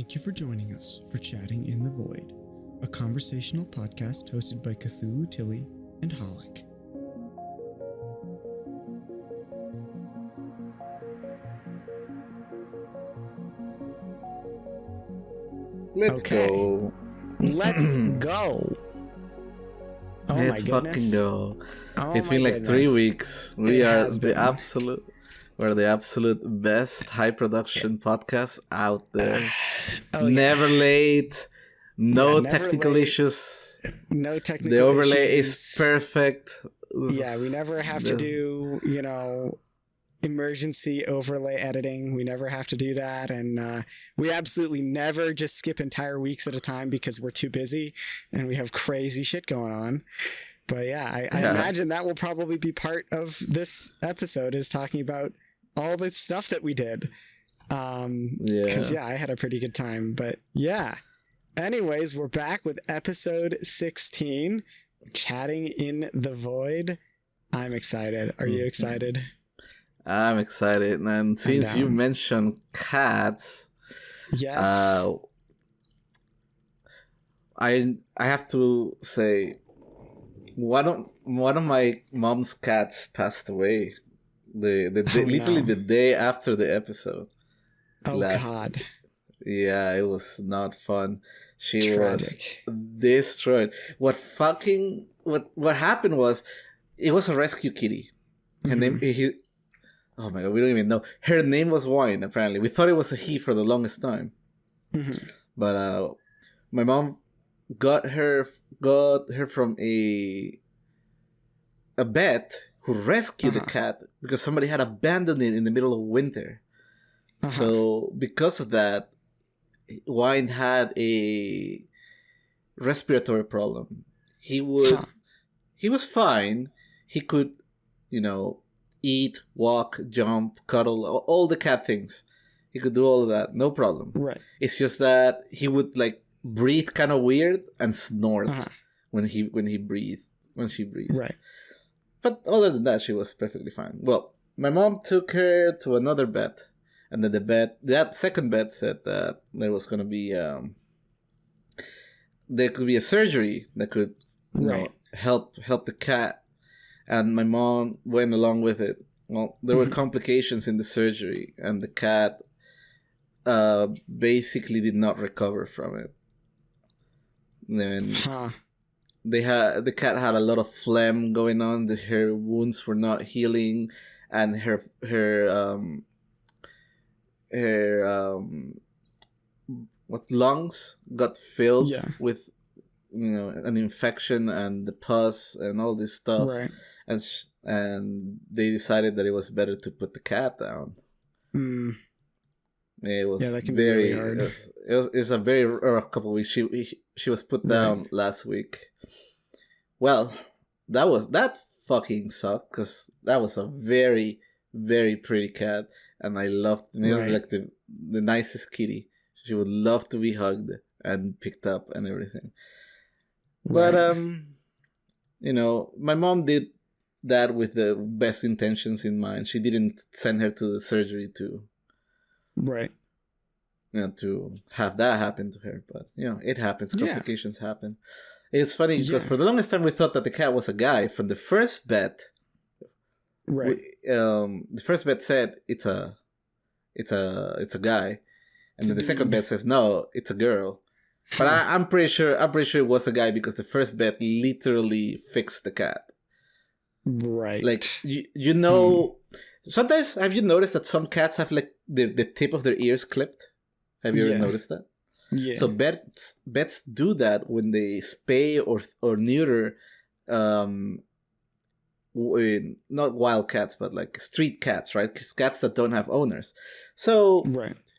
Thank you for joining us for Chatting in the Void, a conversational podcast hosted by Cthulhu Tilly and Hallik. Let's go. Let's go. Oh my Let's fucking goodness. go. Oh It's my been like goodness. 3 weeks. It has been. We're the absolute best high production podcast out there. Oh, yeah. Never late. No never technical late. issues. No technical The overlay issues. is perfect. Yeah, we never have to do, emergency overlay editing. We never have to do that. And we absolutely never just skip entire weeks at a time because we're too busy and we have crazy shit going on. But yeah, I imagine that will probably be part of this episode, is talking about all the stuff that we did. Because I had a pretty good time. But yeah. Anyways, we're back with episode 16, Chatting in the Void. I'm excited. Are you excited? I'm excited. And since you mentioned cats, yes, I have to say, one of my mom's cats passed away. Literally the day after the episode. Oh God. Yeah, it was not fun. She Tragic. was destroyed. What happened was, it was a rescue kitty. Her name, oh my God, we don't even know. Her name was Wine, apparently. We thought it was a he for the longest time. But my mom got her from a vet who rescued the cat because somebody had abandoned it in the middle of winter. So because of that, Wine had a respiratory problem. He was fine. He could, eat, walk, jump, cuddle, all the cat things. He could do all of that, no problem. Right. It's just that he would breathe kind of weird and snort when she breathed. Right. But other than that, she was perfectly fine. Well, my mom took her to another vet. And then that second vet said that there was going to be, there could be a surgery that could, help the cat. And my mom went along with it. Well, there were complications in the surgery, and the cat basically did not recover from it. And the cat had a lot of phlegm going on. Her wounds were not healing, and her lungs got filled with an infection and the pus and all this stuff, and they decided that it was better to put the cat down. It was that can be really hard. It was a very rough couple of weeks. She was put down last week. Well, that fucking sucked, because that was a very, very pretty cat. And I loved it. It was like the nicest kitty. She would love to be hugged and picked up and everything. But my mom did that with the best intentions in mind. She didn't send her to the surgery to to have that happen to her. But it happens. Complications happen. It's funny because for the longest time we thought that the cat was a guy. From the first vet. The first vet said it's a guy, and then the second vet says no, it's a girl. But I'm pretty sure it was a guy, because the first vet literally fixed the cat. Right. Like sometimes, have you noticed that some cats have the tip of their ears clipped? Have you ever noticed that? Yeah. So vets do that when they spay or neuter. Not wild cats, but street cats, right? Cats that don't have owners. So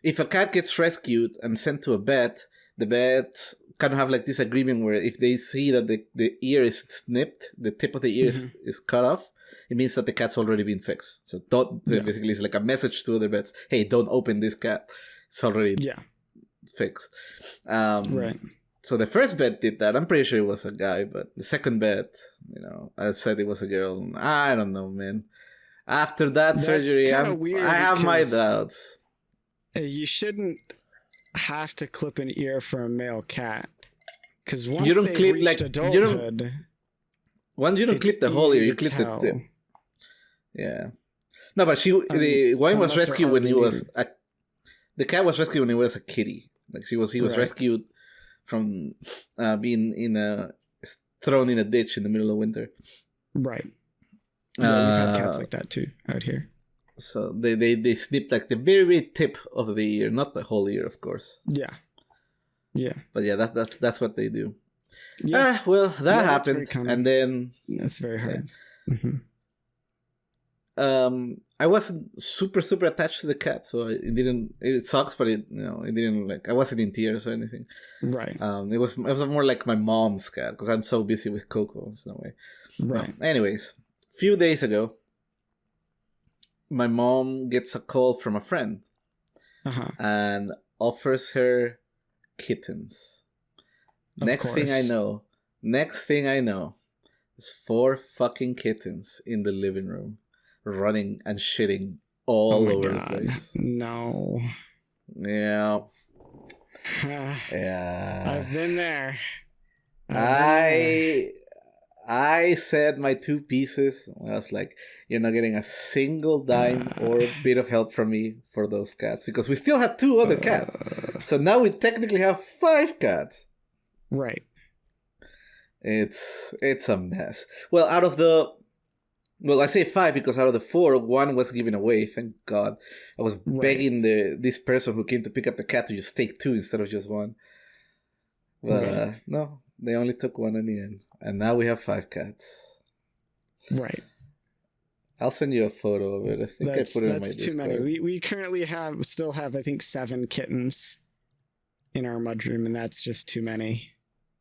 if a cat gets rescued and sent to a vet, the vets kind of have this agreement where if they see that the ear is snipped, the tip of the ear is cut off, it means that the cat's already been fixed. So basically it's like a message to other vets: hey, don't open this cat. It's already fixed. So the first vet did that. I'm pretty sure it was a guy, but the second vet, I said it was a girl. I don't know, man. After that surgery, I have my doubts. You shouldn't have to clip an ear for a male cat. Because once You don't they've clip, reached like, adulthood, once you don't it's clip the whole easy ear, you to clip tell. the tip. Yeah. No, but the wine was unless they're rescued when he already was the cat was rescued when he was a kitty. Like he was Right. rescued from being thrown in a ditch in the middle of winter. Right. Yeah, we've had cats like that too out here. So they snipped like the very, very tip of the ear, not the whole ear, of course. Yeah. Yeah. But yeah, that's what they do. Yeah. Well, that Yeah, that's happened, very common. and then That's very hard. Mhm. I wasn't super attached to the cat, so it sucks, but it didn't, like, I wasn't in tears or anything. Right. It was more like my mom's cat because I'm so busy with Coco. It's no way. Right. Anyways, a few days ago, my mom gets a call from a friend Uh-huh. and offers her kittens. Of Next thing I course. know, there's 4 fucking kittens in the living room, running and shitting all over the place. No. Yeah. Yeah. I've been there. I said my 2 pieces. I was like, you're not getting a single dime or a bit of help from me for those cats, because we still have 2 other cats. So now we technically have 5 cats. Right. It's a mess. Well, I say 5 because out of the 4, 1 was given away. Thank God. I was begging this person who came to pick up the cat to just take 2 instead of just 1. But no, they only took 1 in the end, and now we have 5 cats. Right. I'll send you a photo of it. I think I put it in my That's too Discord. many. We currently still have I think 7 kittens in our mudroom, and that's just too many.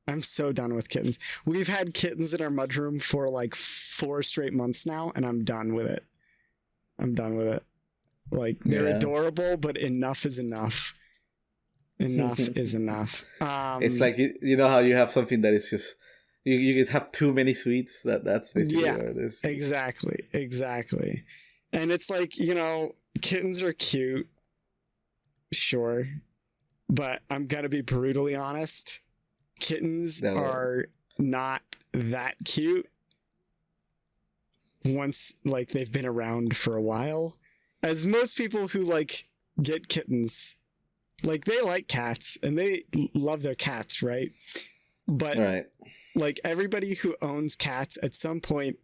I'm so done with kittens. We've had kittens in our mudroom for like 4 straight months now, and I'm done with it. Like, they're adorable, but enough is enough. Enough is enough. It's like you know how you have something that is just you could have too many sweets. That's basically what it is. Exactly. And it's like, kittens are cute, sure, but I'm gonna be brutally honest. Kittens are not that cute once, like, they've been around for a while. As most people who, like, get kittens, like, they like cats and they love their cats, right? But like, everybody who owns cats at some point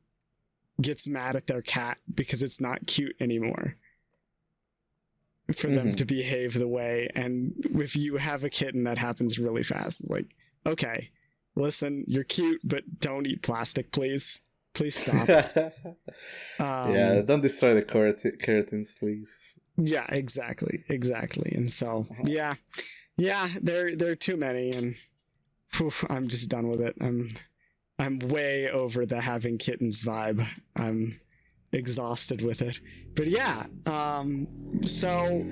gets mad at their cat because it's not cute anymore for them to behave the way. And if you have a kitten, that happens really fast. It's like, okay, listen, you're cute, but don't eat plastic, please. Please stop. Don't destroy the keratins, please. Yeah, exactly. And so, yeah, they're too many, and I'm just done with it. I'm way over the having kittens vibe. I'm exhausted with it. But yeah, so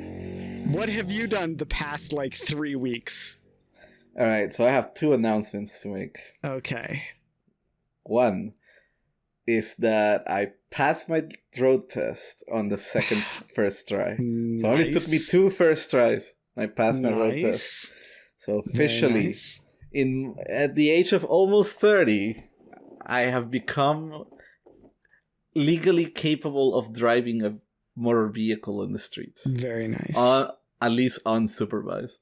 what have you done the past, like, 3 weeks? All right, so I have 2 announcements to make. Okay. One is that I passed my road test on the first try. Nice. So it only took me 2 first tries. I passed my road test. So officially, at the age of almost 30, I have become legally capable of driving a motor vehicle in the streets. Very nice. At least unsupervised.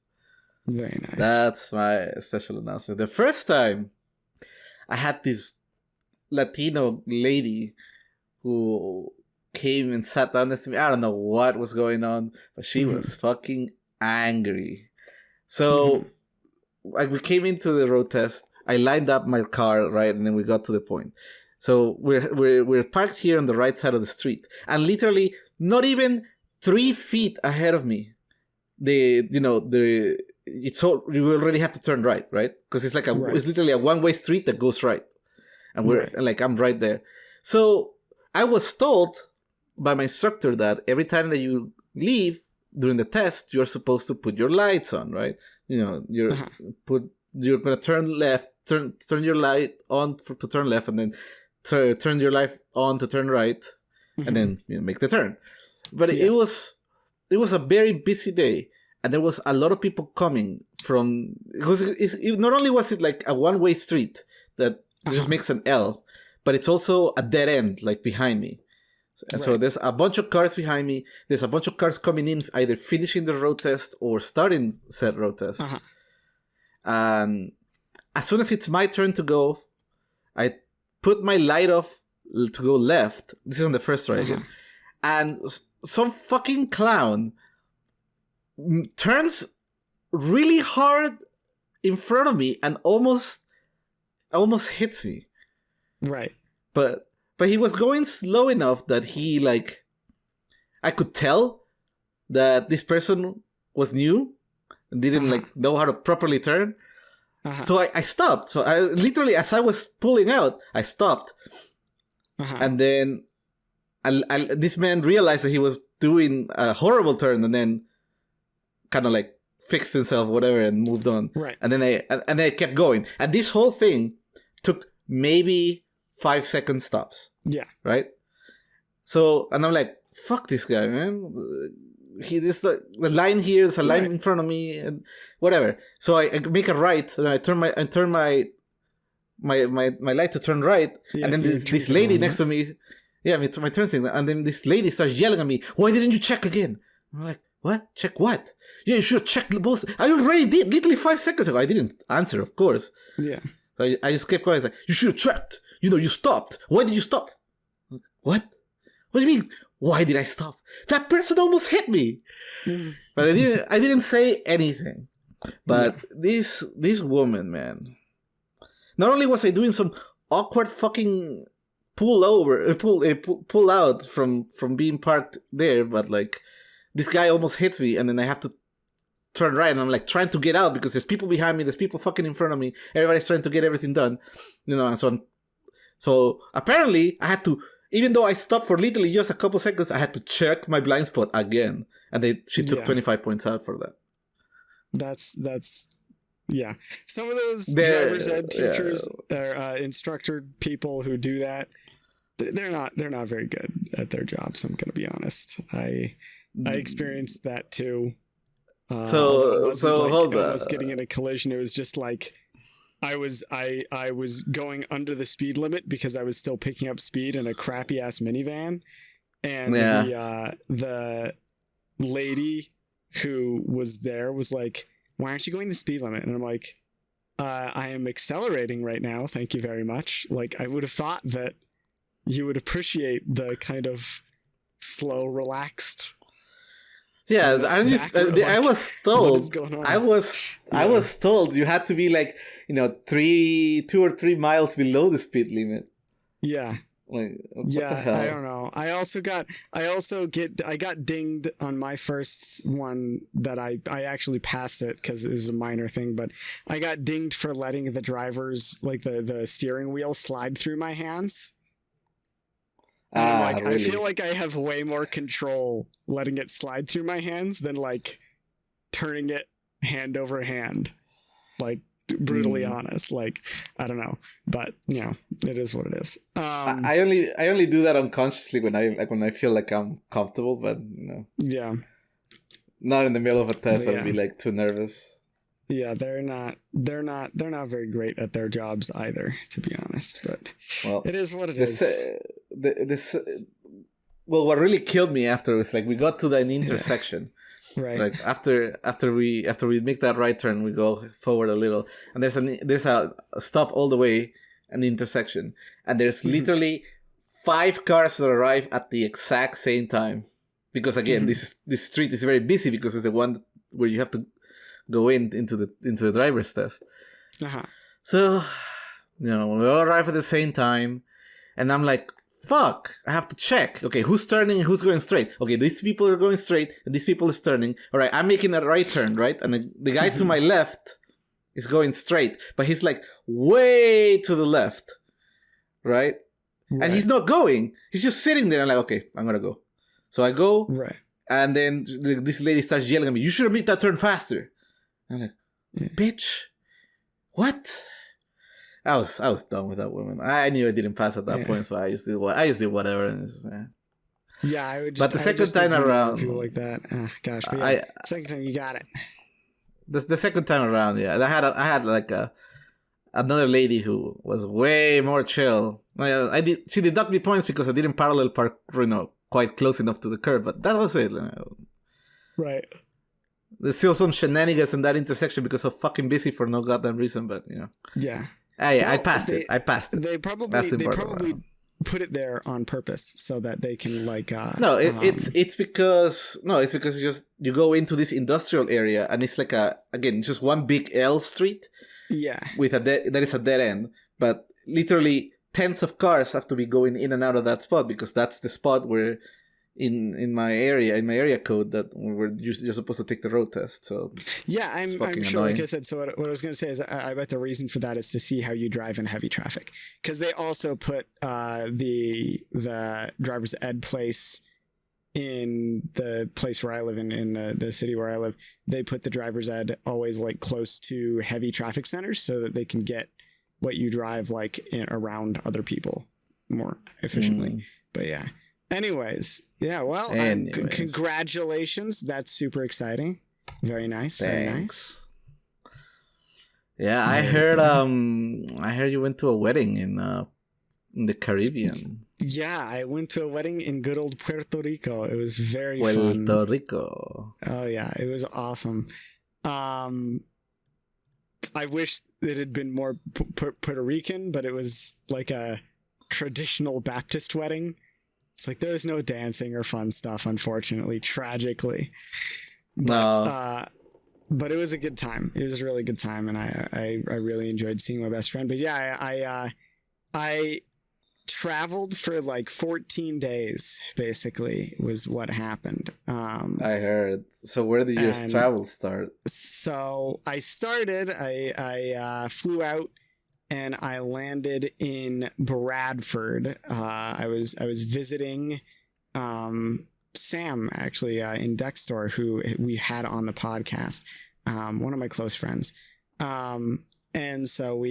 Very nice. That's my special announcement. The first time, I had this Latino lady who came and sat down next to me. I don't know what was going on, but she was fucking angry. So we came into the road test. I lined up my car, right, and then we got to the point. So we're parked here on the right side of the street, and literally not even 3 feet ahead of me, you already have to turn right, because it's like it's literally a one-way street that goes right. And I'm right there. So I was told by my instructor that every time that you leave during the test, you're supposed to put your lights on, right? You're gonna turn left, turn your light on to turn left, and then turn your light on to turn right, and then make the turn. But it was a very busy day, and there was a lot of people coming from. Not only was it like a one-way street that just makes an L, but it's also a dead end, like behind me. And so there's a bunch of cars behind me. There's a bunch of cars coming in, either finishing the road test or starting said road test. And as soon as it's my turn to go, I put my light off to go left. This is on the first try again. And some fucking clown turns really hard in front of me and almost hits me. Right. But he was going slow enough that he, like, I could tell that this person was new and didn't like know how to properly turn. So I stopped. So I literally, as I was pulling out, I stopped. And then this man realized that he was doing a horrible turn, and then kind of like fixed himself, whatever, and moved on. Right. And then I kept going. And this whole thing took maybe 5-second stops. Yeah. Right? So, and I'm like, fuck this guy, man. He just the line here, there's a line in front of me, and whatever. So I make a right, and I turn my light to turn right, and then this lady next to me, my turn signal, and then this lady starts yelling at me, "Why didn't you check again?" I'm like, "What? Check what? Yeah, you should have checked both. I already did, literally 5 seconds ago." I didn't answer, of course. Yeah. So I just kept quiet. I was like, "You should have checked. You stopped. Why did you stop?" Like, what? What do you mean? Why did I stop? That person almost hit me. But I didn't say anything. But this woman, man. Not only was I doing some awkward fucking pull out from being parked there, but like this guy almost hits me, and then I have to turn right, and I'm like trying to get out because there's people behind me, there's people fucking in front of me. Everybody's trying to get everything done, and so apparently I had to. Even though I stopped for literally just a couple seconds, I had to check my blind spot again, and she took 25 points out for that. That's some of those driver's ed teachers or instructor people who do that, they're not very good at their jobs. I'm gonna be honest. I experienced that too. So hold on. I was getting in a collision. It was just like I was going under the speed limit because I was still picking up speed in a crappy ass minivan, and the lady who was there was like, "Why aren't you going the speed limit?" And I'm like, "I am accelerating right now. Thank you very much." Like, I would have thought that you would appreciate the kind of slow, relaxed. Yeah, I was told. I was told you had to be like 2 or 3 miles below the speed limit. Yeah. Like, I don't know. I got dinged on my first one that I actually passed it because it was a minor thing, but I got dinged for letting the driver's like the steering wheel slide through my hands. And really? I feel like I have way more control letting it slide through my hands than like turning it hand over hand. Like, brutally honest. Like, I don't know, but it is what it is. I only do that unconsciously when I feel like I'm comfortable, but not in the middle of a test. I'd be like too nervous. Yeah, they're not very great at their jobs either, to be honest. But it is what it is. What really killed me after was like we got to an intersection. Right. Like after we make that right turn, we go forward a little, and there's a stop all the way, an intersection, and there's literally 5 cars that arrive at the exact same time, because again this street is very busy because it's the one where you have to go into the driver's test. So we all arrive at the same time, and I'm like, fuck, I have to check. Okay, who's turning and who's going straight? Okay, these people are going straight and these people is turning. All right, I'm making a right turn, right? And the guy to my left is going straight, but he's like way to the left, right? And he's not going. He's just sitting there. I'm like, okay, I'm going to go. So I go, and then this lady starts yelling at me, "You should have made that turn faster." I'm like, bitch, what? I was done with that woman. I knew I didn't pass at that point, so I just did whatever. And Yeah, I would just. But the I would second just time ignore around, people like that. Gosh, but yeah, I second time you got it. the second time around, yeah, I had like another lady who was way more chill. She deducted me points because I didn't parallel park, quite close enough to the curb, but that was it. Right. There's still some shenanigans in that intersection because I'm fucking busy for no goddamn reason, but Yeah. I passed it. I passed it. They probably put it there on purpose so that they can like. No, it's because it's just you go into this industrial area and it's like just one big L street. Yeah. With that is a dead end, but literally tens of cars have to be going in and out of that spot because that's the spot where in my area code that you're supposed to take the road test. So yeah, I'm sure. annoying. Like I said, so what I was going to say is I bet the reason for that is to see how you drive in heavy traffic, because they also put the driver's ed place in the place where I live in the city where I live. They put the driver's ed always like close to heavy traffic centers so that they can get what you drive like around other people more efficiently. But yeah. Anyways, yeah, well, congratulations. That's super exciting. Very nice. Thanks. Very nice. Yeah, I heard you went to a wedding in the Caribbean. Yeah, I went to a wedding in good old Puerto Rico. It was very fun. Puerto Rico. Oh yeah, it was awesome. I wish it had been more Puerto Rican, but it was like a traditional Baptist wedding. It's like there's no dancing or fun stuff, unfortunately, tragically. But it was a good time. It was a really good time, and I really enjoyed seeing my best friend. But yeah, I traveled for like 14 days, basically, was what happened. I heard. So where did your travel start? So I flew out and I landed in Bradford. I was visiting Sam, actually, Indextore, who we had on the podcast, one of my close friends. And so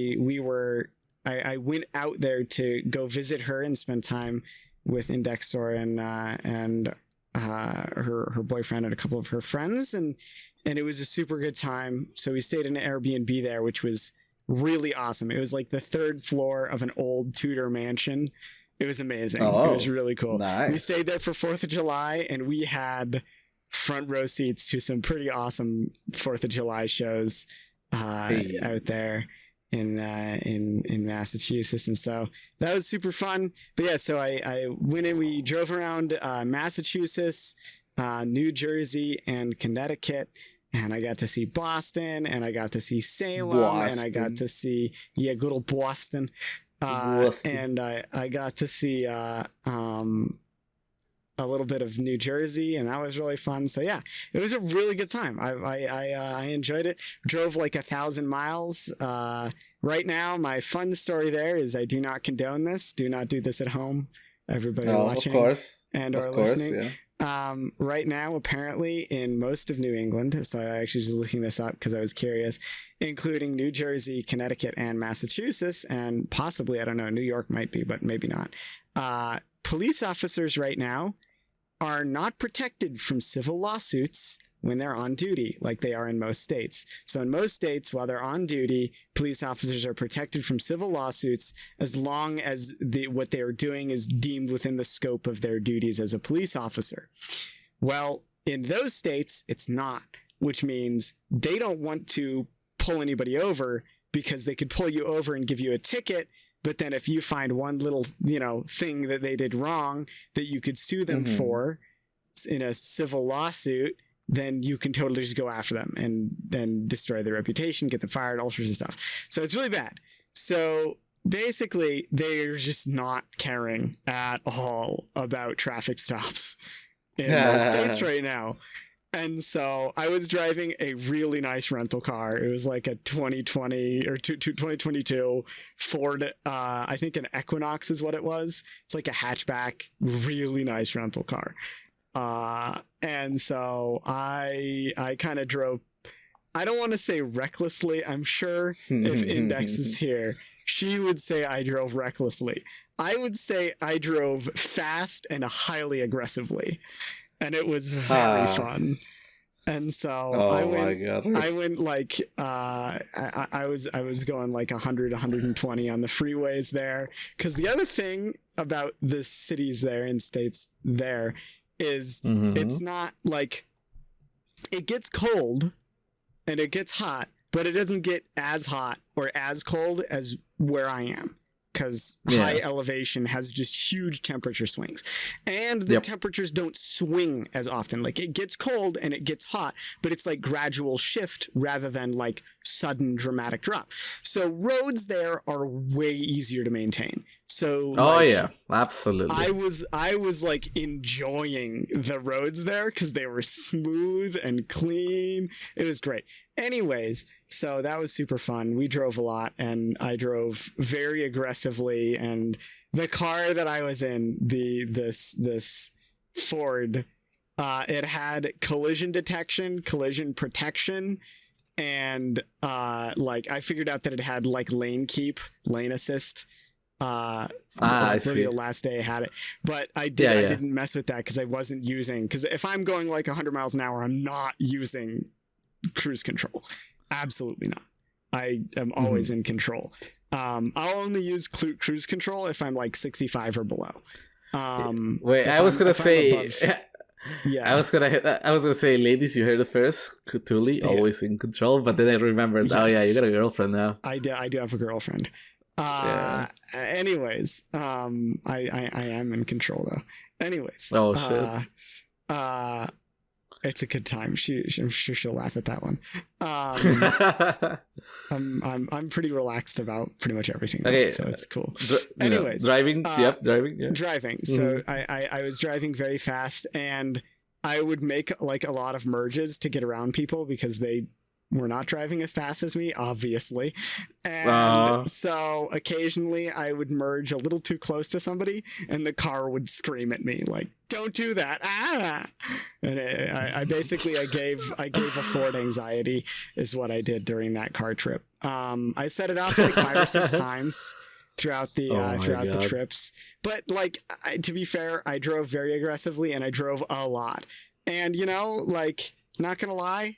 I went out there to go visit her and spend time with Indextore and her boyfriend and a couple of her friends. And it was a super good time. So we stayed in an Airbnb there, which was really awesome. It was like the third floor of an old Tudor mansion. It was amazing. It was really cool. Nice. We stayed there for 4th of July and we had front row seats to some pretty awesome 4th of July shows out there in Massachusetts. And so that was super fun. But yeah, so I went in, we drove around Massachusetts, New Jersey, and Connecticut. And I got to see Boston, and I got to see Salem, and I got to see, good old Boston. And I got to see a little bit of New Jersey, and that was really fun. So yeah, it was a really good time. I enjoyed it. Drove like 1,000 miles. Right now, my fun story there is I do not condone this. Do not do this at home. Everybody watching, of course, or listening. Yeah. Right now, apparently in most of New England, so I actually was looking this up because I was curious, including New Jersey, Connecticut, and Massachusetts, and possibly, I don't know, New York might be, but maybe not. Police officers right now are not protected from civil lawsuits when they're on duty, like they are in most states. So in most states, while they're on duty, police officers are protected from civil lawsuits as long as what they are doing is deemed within the scope of their duties as a police officer. Well, in those states, it's not, which means they don't want to pull anybody over because they could pull you over and give you a ticket. But then if you find one little, thing that they did wrong that you could sue them for in a civil lawsuit, then you can totally just go after them and then destroy their reputation, get them fired, all sorts of stuff. So it's really bad. So basically, they're just not caring at all about traffic stops in most states right now. And so I was driving a really nice rental car. It was like a 2020 or 2022 Ford, I think an Equinox is what it was. It's like a hatchback, really nice rental car. And so I kind of drove I don't want to say recklessly. I'm sure if Index was here, she would say I drove recklessly. I would say I drove fast and highly aggressively, and it was very fun. And so I went like I was going like 100, 120 on the freeways there. Because the other thing about the cities there and states there is it's not like it gets cold and it gets hot, but it doesn't get as hot or as cold as where I am. Because high elevation has just huge temperature swings. And the temperatures don't swing as often. Like, it gets cold and it gets hot, but it's like gradual shift rather than like sudden dramatic drop. So roads there are way easier to maintain. So absolutely. I was like enjoying the roads there because they were smooth and clean. It was great. Anyways, so that was super fun. We drove a lot, and I drove very aggressively. And the car that I was in, this Ford, it had collision detection, collision protection, and like I figured out that it had like lane keep, lane assist. Maybe the last day I had it, but I didn't mess with that because I wasn't using, because if I'm going like 100 miles an hour, I'm not using cruise control. Absolutely not. I am always in control. I'll only use cruise control if I'm like 65 or below. Wait, I was gonna say, ladies, you heard it first. Cthulhu, always in control. But then I remembered, you got a girlfriend now. I do have a girlfriend. Anyways, I am in control though. Anyways, it's a good time. I'm sure she'll laugh at that one. I'm pretty relaxed about pretty much everything. Okay, so it's cool. Anyways, driving. Driving. So I was driving very fast, and I would make like a lot of merges to get around people because they were not driving as fast as me, obviously. And so occasionally I would merge a little too close to somebody, and the car would scream at me like, "Don't do that!" And I gave a Ford anxiety is what I did during that car trip. I set it off like 5 or 6 times throughout the trips. But like, to be fair, I drove very aggressively and I drove a lot. And like, not gonna lie,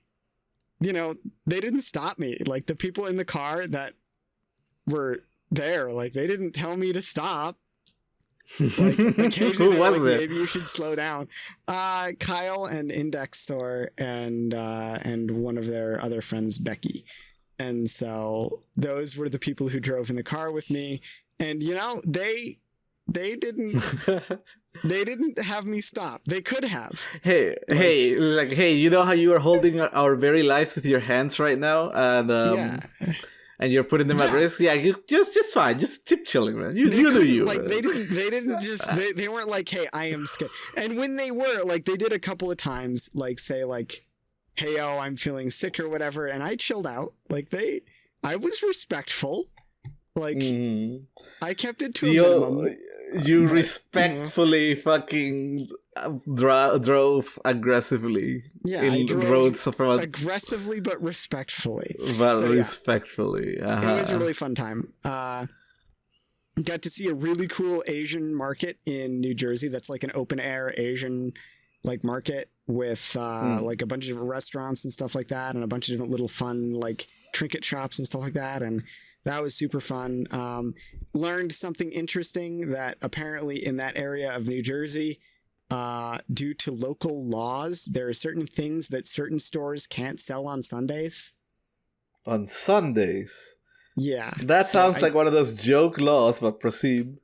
they didn't stop me. Like, the people in the car that were there, like, they didn't tell me to stop. Like, occasionally, who was it? Maybe you should slow down. Kyle and Indextore and one of their other friends, Becky. And so those were the people who drove in the car with me. And they didn't they didn't have me stop. They could have. Hey, you know how you are holding our very lives with your hands right now, and you're putting them at risk. Yeah, you just fine. Just keep chilling, man. You do you. Like, they didn't just they weren't like, "Hey, I am scared." And when they were like, they did a couple of times, like, say like, "Hey, I'm feeling sick" or whatever, and I chilled out. Like, I was respectful. Like, I kept it to a minimum. You respectfully fucking drove aggressivly. Yeah, I drove aggressively but respectfully. Respectfully. It was a really fun time. Got to see a really cool Asian market in New Jersey. That's like an open air Asian like market with like a bunch of different restaurants and stuff like that, and a bunch of different little fun like trinket shops and stuff like that. And that was super fun. Learned something interesting, that apparently in that area of New Jersey, due to local laws, there are certain things that certain stores can't sell on Sundays. On Sundays? Yeah. That sounds like one of those joke laws, but proceed.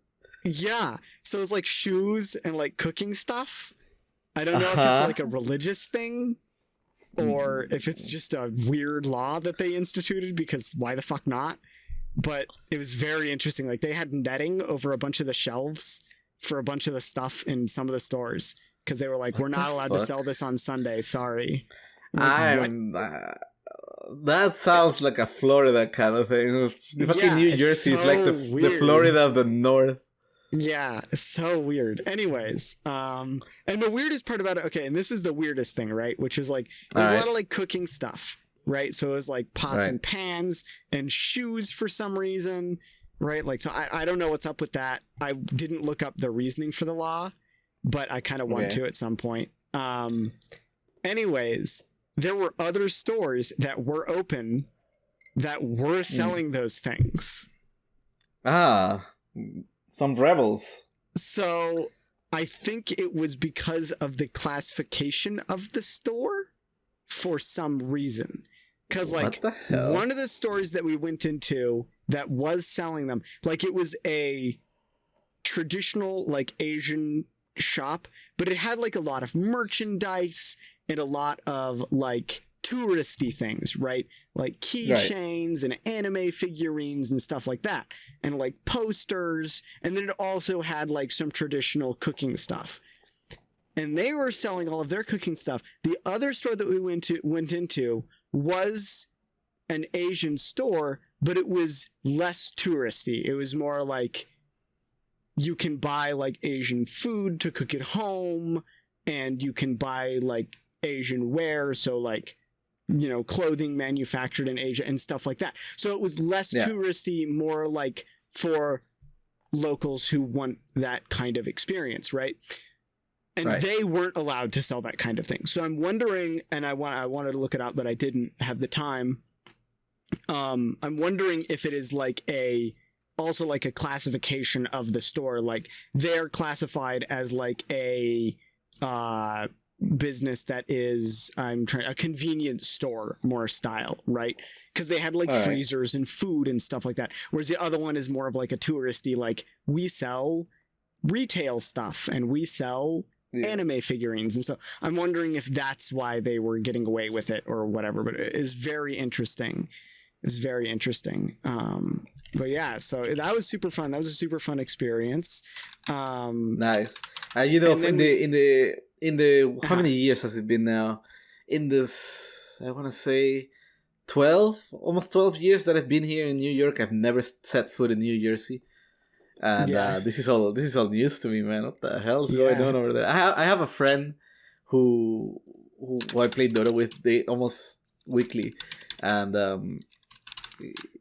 Yeah. So it's like shoes and like cooking stuff. I don't know if it's like a religious thing or if it's just a weird law that they instituted, because why the fuck not? But it was very interesting. Like, they had netting over a bunch of the shelves for a bunch of the stuff in some of the stores because they were like, "We're not allowed to sell this on Sunday. Sorry." That sounds like a Florida kind of thing. Fucking New Jersey is like the Florida of the North. Yeah, it's so weird. Anyways, and the weirdest part about it, okay, and this was the weirdest thing, right? Which was like, there's a lot of like cooking stuff. right? So it was like pots Right. and pans and shoes for some reason, right? Like, so I don't know what's up with that. I didn't look up the reasoning for the law, but I kind of want Okay. to at some point. Anyways, there were other stores that were open that were selling those things. Ah, some rebels. So I think it was because of the classification of the store for some reason. Because, like, What the hell? one of the stores that we went into that was selling them, like, it was a traditional, like, Asian shop, but it had, like, a lot of merchandise and a lot of, like, touristy things, right? Like keychains and anime figurines and stuff like that, and like posters, and then it also had like some traditional cooking stuff, and they were selling all of their cooking stuff. The other store that we went into was an Asian store, but it was less touristy. It was more like you can buy like Asian food to cook at home, and you can buy like Asian wear, so like, you know, clothing manufactured in Asia and stuff like that. So it was less touristy, more like for locals who want that kind of experience, right? And they weren't allowed to sell that kind of thing. So I'm wondering, and I wanted to look it up, but I didn't have the time. I'm wondering if it is like also like a classification of the store, like they're classified as like a business that is a convenience store more style, right? Because they had like freezers and food and stuff like that, whereas the other one is more of like a touristy, like we sell retail stuff and we sell anime figurines. And so I'm wondering if that's why they were getting away with it or whatever, but it is very interesting. It's very interesting. But yeah, so that was super fun. That was a super fun experience. Nice. You know, then, in the how many years has it been now? In this, I want to say 12, almost 12 years that I've been here in New York. I've never set foot in New Jersey, and this is all news to me, man. What the hell is going on over there? I have a friend who I play Dota with almost weekly, and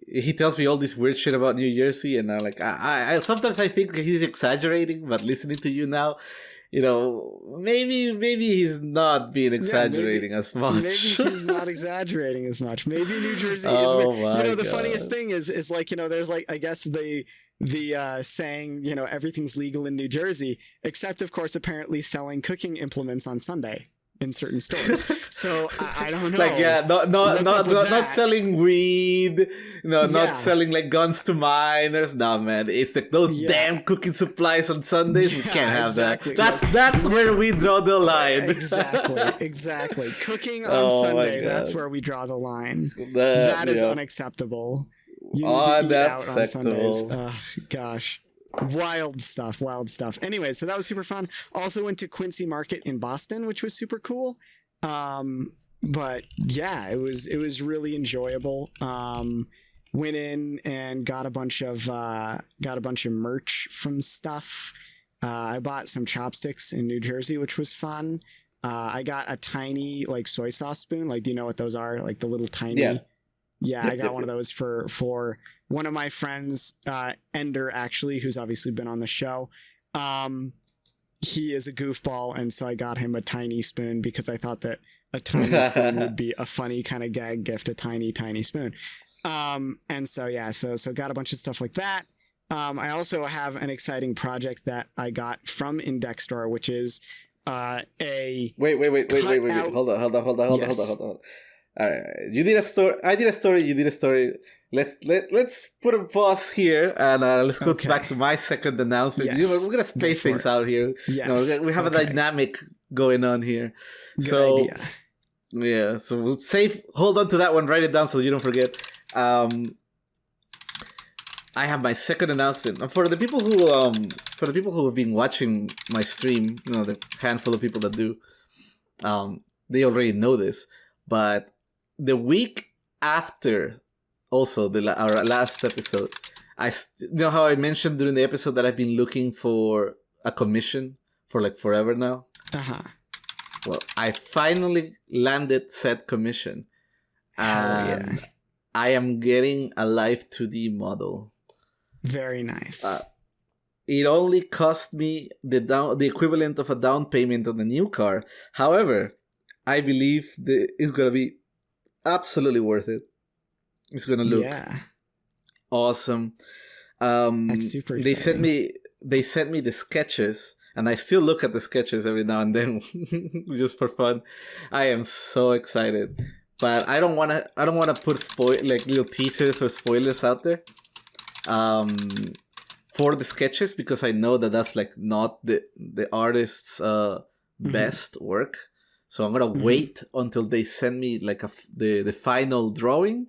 he tells me all this weird shit about New Jersey, and I'm like, I sometimes I think he's exaggerating, but listening to you now, you know, maybe he's not being exaggerating as much. Maybe he's not exaggerating as much. Maybe New Jersey is weird. You know, the funniest thing is like, you know, there's like, I guess the saying, you know, everything's legal in New Jersey, except of course apparently selling cooking implements on Sunday in certain stores. So I don't know. Like, not selling weed, not selling like guns to minors. No, man, it's like those damn cooking supplies on Sundays. We can't have that. That's where we draw the line. Exactly. Cooking on Sunday, that's where we draw the line. That is unacceptable. You need to eat out on Sundays. Gosh. Wild stuff. Anyway, so that was super fun. Also went to Quincy Market in Boston, which was super cool. But yeah, it was really enjoyable. Went in and got a bunch of merch from stuff. I bought some chopsticks in New Jersey, which was fun. I got a tiny like soy sauce spoon. Like, do you know what those are? Like the little tiny. Yeah, I got one of those for one of my friends, Ender, actually, who's obviously been on the show. He is a goofball, and so I got him a tiny spoon because I thought that a tiny spoon would be a funny kind of gag gift, a tiny spoon. And so, yeah, so got a bunch of stuff like that. I also have an exciting project that I got from Indextore, which is a... Wait. Hold on. All right, you did a story. I did a story. You did a story. Let's put a pause here and let's go back to my second announcement. Yes. You know, we're gonna space things out here. Yes. You know, we have a dynamic going on here. Good idea. Yeah. So we'll hold on to that one. Write it down so you don't forget. I have my second announcement. And for the people who have been watching my stream, you know, the handful of people that do, they already know this, but the week after, also our last episode, you know how I mentioned during the episode that I've been looking for a commission for like forever now? Uh-huh. Well, I finally landed said commission. Hell yeah. And I am getting a live 2D model. Very nice. It only cost me the equivalent of a down payment on a new car. However, I believe it's gonna be absolutely worth it. It's gonna look awesome. That's super exciting. They sent me the sketches, and I still look at the sketches every now and then just for fun. I am so excited. But I don't wanna put little teasers or spoilers out there. For the sketches, because I know that that's like not the artist's best work. So I'm gonna wait until they send me like the final drawing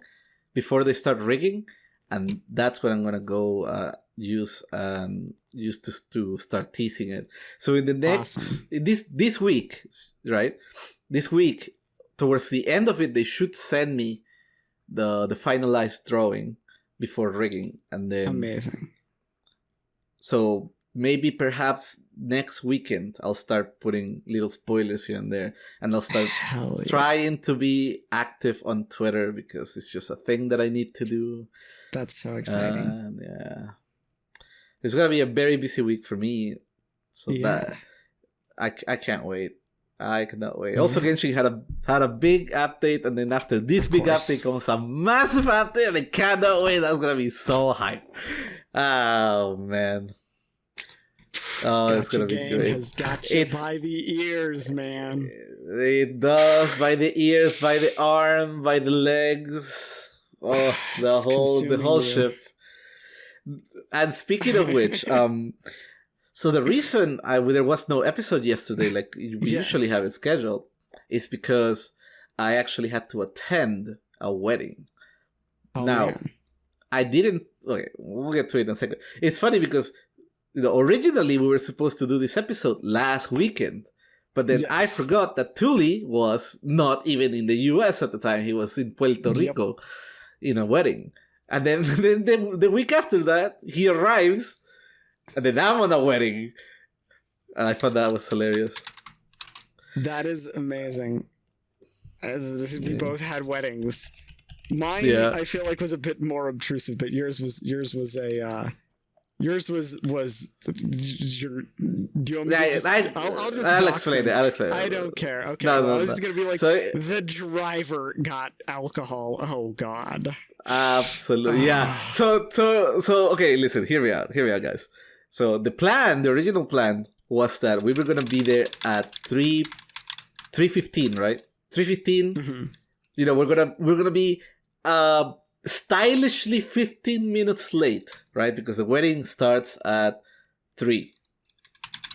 before they start rigging, and that's when I'm gonna go use to start teasing it. So in the next this week, right? This week, towards the end of it, they should send me the finalized drawing before rigging, and then amazing. So maybe perhaps next weekend I'll start putting little spoilers here and there, and I'll start trying to be active on Twitter, because it's just a thing that I need to do. That's so exciting. Yeah, it's gonna be a very busy week for me, so that I can't wait. I cannot wait. Also, Genshin had a big update, and then after this big update comes a massive update, and I cannot wait. That's gonna be so hype. Oh man. Oh, it's gonna be great. Has got you by the ears, man. It does, by the ears, by the arm, by the legs. Oh, the whole ship. And speaking of which, so the reason there was no episode yesterday, like we usually have it scheduled, is because I actually had to attend a wedding. Man. I didn't. Okay, we'll get to it in a second. It's funny because originally we were supposed to do this episode last weekend, but then I forgot that Tuli was not even in the U.S. at the time. He was in Puerto Rico in a wedding, and then the week after that he arrives, and then I'm on a wedding, and I thought that was hilarious. That is amazing. We both had weddings. Mine, I feel like, was a bit more obtrusive, but yours was do you want me to just... I'll explain it. I don't care. Okay, I was just going to be like, the driver got alcohol. Oh, God. Absolutely, yeah. So, okay, listen, hear me out, guys. So the original plan was that we were going to be there at 3:15, right? 3:15. Mm-hmm. We're gonna be stylishly 15 minutes late, right? Because the wedding starts at 3,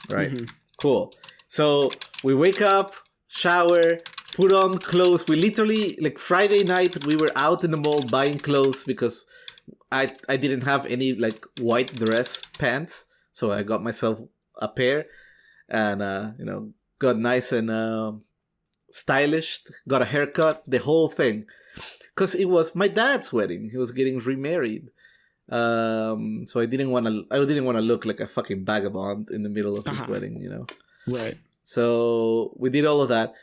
right? Mm-hmm. Cool. So we wake up, shower, put on clothes. We literally, like, Friday night, we were out in the mall buying clothes because I didn't have any like white dress pants, so I got myself a pair, and got nice and stylish, got a haircut, the whole thing. Because it was my dad's wedding. He was getting remarried. So I didn't want to look like a fucking vagabond in the middle of his wedding, Right. So we did all of that.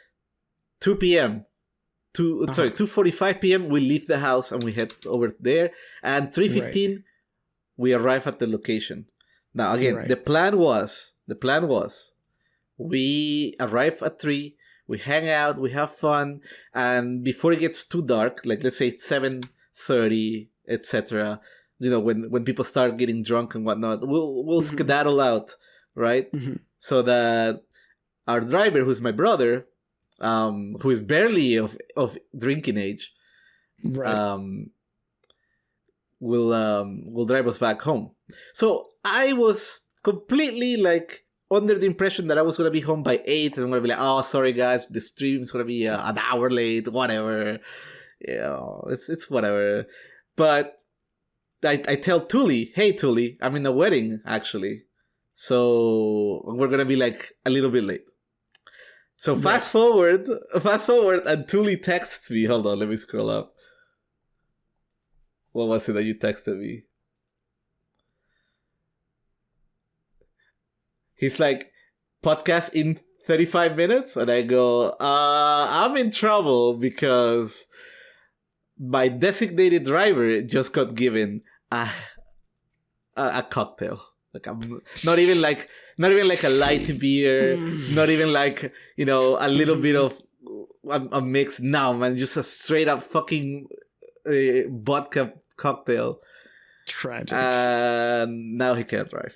2 p.m. 2:45 p.m. we leave the house and we head over there. And 3:15 we arrive at the location. Now again, the plan was we arrive at 3. We hang out, we have fun, and before it gets too dark, like let's say it's 7:30, etc., when people start getting drunk and whatnot, we'll skedaddle out, right? Mm-hmm. So that our driver, who's my brother, who is barely of drinking age, will drive us back home. So I was completely like under the impression that I was going to be home by 8, and I'm going to be like, oh, sorry guys, the stream's going to be an hour late, whatever. It's whatever. But I tell Tuli, hey Tuli, I'm in a wedding actually, so we're going to be like a little bit late. So fast forward, and Tuli texts me. Hold on, let me scroll up. What was it that you texted me? He's like, podcast in 35 minutes? And I go, I'm in trouble because my designated driver just got given a cocktail. Like not even like a light beer, not even like, you know, a little bit of a mix. No, man, just a straight up fucking vodka cocktail. Tragic. Now he can't drive.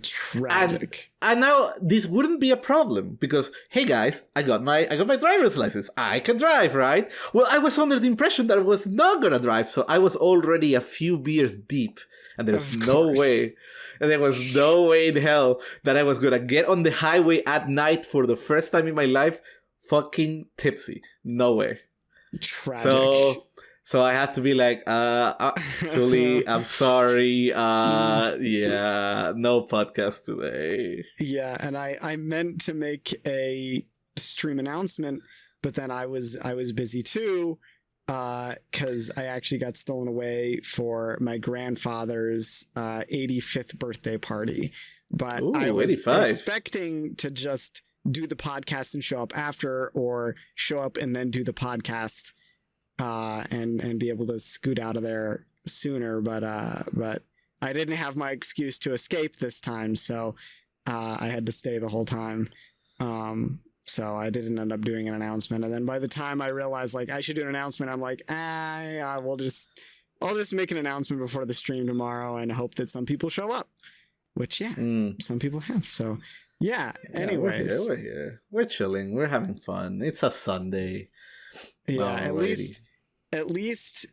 Tragic. And now this wouldn't be a problem because, hey guys, I got my driver's license. I can drive, right? Well, I was under the impression that I was not gonna drive, so I was already a few beers deep, and there was no way in hell that I was gonna get on the highway at night for the first time in my life, fucking tipsy. No way. Tragic. So I have to be like, Tully, I'm sorry. Yeah, no podcast today. Yeah, and I meant to make a stream announcement, but then I was busy too, because I actually got stolen away for my grandfather's 85th birthday party. But Ooh, I was 85. expecting to just do the podcast and show up after, or show up and then do the podcast. And be able to scoot out of there sooner, but I didn't have my excuse to escape this time, so I had to stay the whole time. So I didn't end up doing an announcement, and then by the time I realized like I should do an announcement, I'm like, I'll just make an announcement before the stream tomorrow and hope that some people show up, which some people have. So yeah. Anyways, we're here. We're chilling. We're having fun. It's a Sunday. Yeah, at least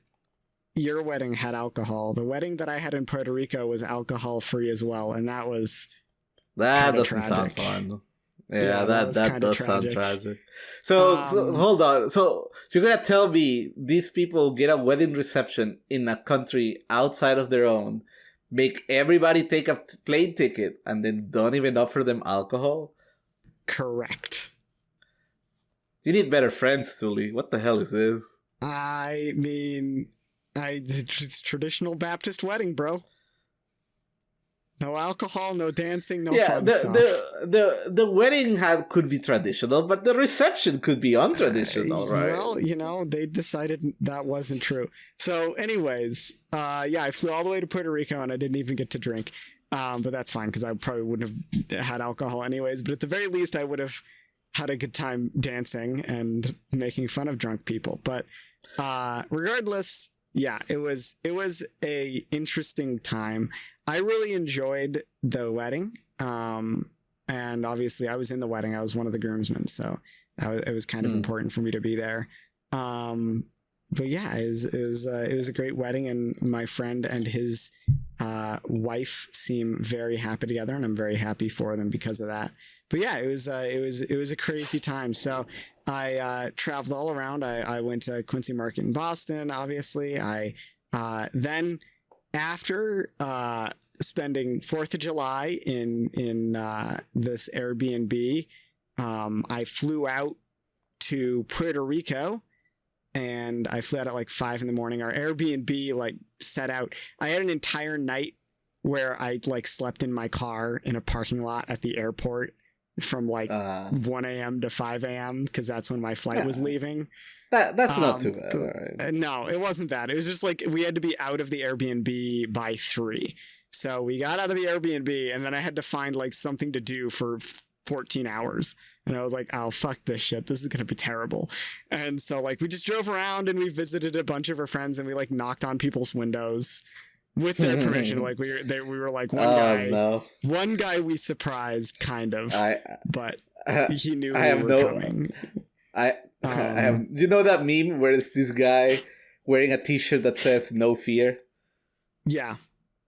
your wedding had alcohol. The wedding that I had in Puerto Rico was alcohol free as well, and that doesn't sound fun. Yeah, that does sound tragic. So hold on. So you're gonna tell me these people get a wedding reception in a country outside of their own, make everybody take a plane ticket, and then don't even offer them alcohol? Correct. You need better friends, Tully. What the hell is this? I mean, it's traditional Baptist wedding, bro. No alcohol, no dancing, no fun stuff. The wedding could be traditional, but the reception could be untraditional, right? Well, you know, they decided that wasn't true. So anyways, I flew all the way to Puerto Rico and I didn't even get to drink. But that's fine because I probably wouldn't have had alcohol anyways. But at the very least, I would have had a good time dancing and making fun of drunk people. But regardless, yeah, it was a interesting time. I really enjoyed the wedding, and obviously I was in the wedding. I was one of the groomsmen, so it was kind of important for me to be there. But yeah, it was a great wedding, and my friend and his wife seem very happy together, and I'm very happy for them because of that. But yeah, it was a crazy time. So I traveled all around. I went to Quincy Market in Boston, obviously. I then, after spending 4th of July in this Airbnb, I flew out to Puerto Rico, and I flew out at like 5 a.m. Our Airbnb like set out. I had an entire night where I like slept in my car in a parking lot at the airport from like 1 a.m. to 5 a.m. because that's when my flight was leaving. That's not too bad. All right. No, it wasn't bad. It was just like we had to be out of the Airbnb by 3. So we got out of the Airbnb, and then I had to find like something to do for 14 hours. And I was like, oh, fuck this shit. This is going to be terrible. And so like we just drove around and we visited a bunch of our friends, and we like knocked on people's windows with their permission. Like we were like one guy we surprised kind of, but he knew we were coming. I have, you know that meme where it's this guy wearing a t-shirt that says "No fear"? Yeah.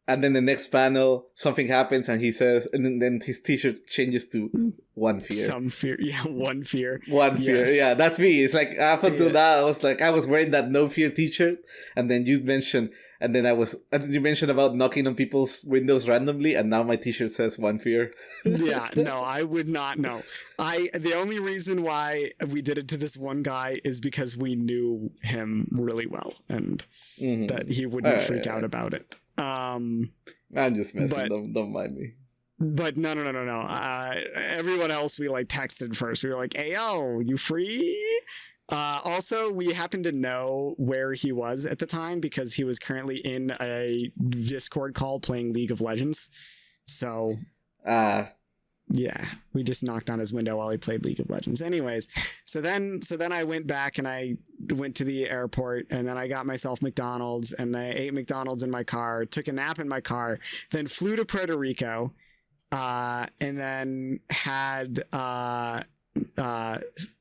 And then the next panel, something happens, and he says, and then his t-shirt changes to "One fear." Some fear, yeah, one fear. One fear, yeah, that's me. It's like up until that, I was wearing that "No fear" t-shirt, and then you mentioned, you mentioned about knocking on people's windows randomly, and now my t-shirt says "One fear." Yeah, no, I would not know. The only reason why we did it to this one guy is because we knew him really well, and that he wouldn't freak out about it. I'm just messing. Don't mind me. But no. Everyone else we like texted first. We were like, "Hey, yo, you free?" Also, we happened to know where he was at the time because he was currently in a Discord call playing League of Legends. So, yeah, we just knocked on his window while he played League of Legends. Anyways, so then I went back and I went to the airport, and then I got myself McDonald's, and I ate McDonald's in my car, took a nap in my car, then flew to Puerto Rico, and then had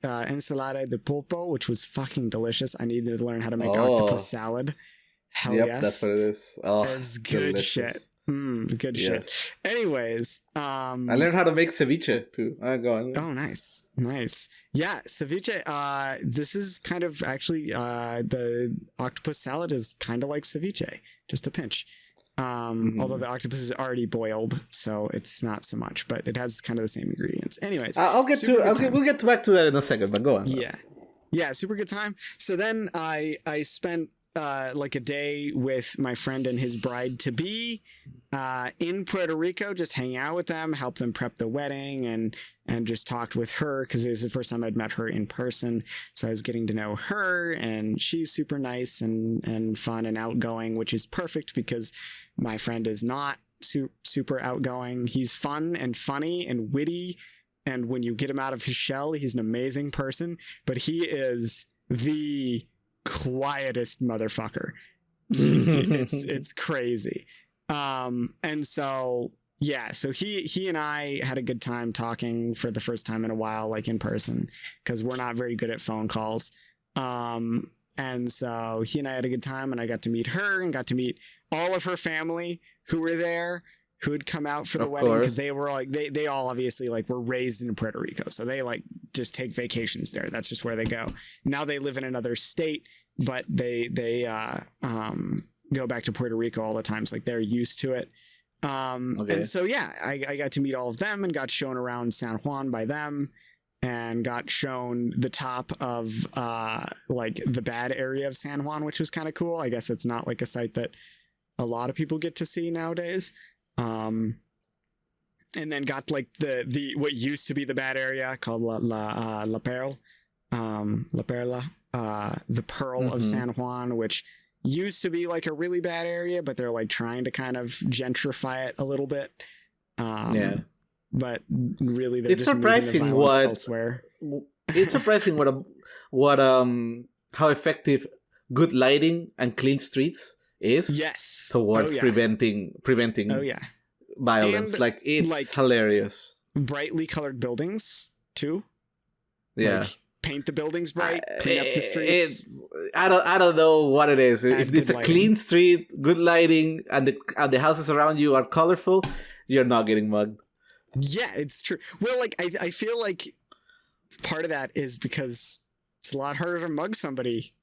ensalada de pulpo, which was fucking delicious. I needed to learn how to make octopus salad. Hell yep, yes, that's what it is. Oh, it's good delicious. Shit. Good shit. Anyways, I learned how to make ceviche too. Go on. Oh, nice. Yeah, ceviche. This is kind of actually the octopus salad is kind of like ceviche, just a pinch. Although the octopus is already boiled, so it's not so much, but it has kind of the same ingredients. Anyways, we'll get back to that in a second, but go on. Yeah, super good time. So then I spent like a day with my friend and his bride to be in Puerto Rico, just hanging out with them, help them prep the wedding, and just talked with her because it was the first time I'd met her in person. So I was getting to know her, and she's super nice and fun and outgoing, which is perfect because my friend is not super outgoing. He's fun and funny and witty, and when you get him out of his shell, he's an amazing person, but he is the quietest motherfucker. It's crazy. And so yeah, so he and I had a good time talking for the first time in a while, like in person, because we're not very good at phone calls. And so he and I had a good time, and I got to meet her and got to meet all of her family who were there, who had come out for the wedding, because they were like they all obviously like were raised in Puerto Rico, so they like just take vacations there. That's just where they go. Now they live in another state, but they go back to Puerto Rico all the time, so like they're used to it. And so yeah, I got to meet all of them and got shown around San Juan by them, and got shown the top of like the bad area of San Juan, which was kind of cool. I guess it's not like a site that a lot of people get to see nowadays. And then got like the what used to be the bad area called La Perla, the Pearl of San Juan, which used to be like a really bad area, but they're like trying to kind of gentrify it a little bit. But really, they're just surprising elsewhere. It's surprising what how effective good lighting and clean streets is. Yes, towards preventing violence. And like it's like hilarious. Brightly colored buildings too. Yeah. Like, paint the buildings bright, clean up the streets. I don't know what it is. If it's a clean street, good lighting, and the houses around you are colorful, you're not getting mugged. Yeah, it's true. Well, like I feel like part of that is because it's a lot harder to mug somebody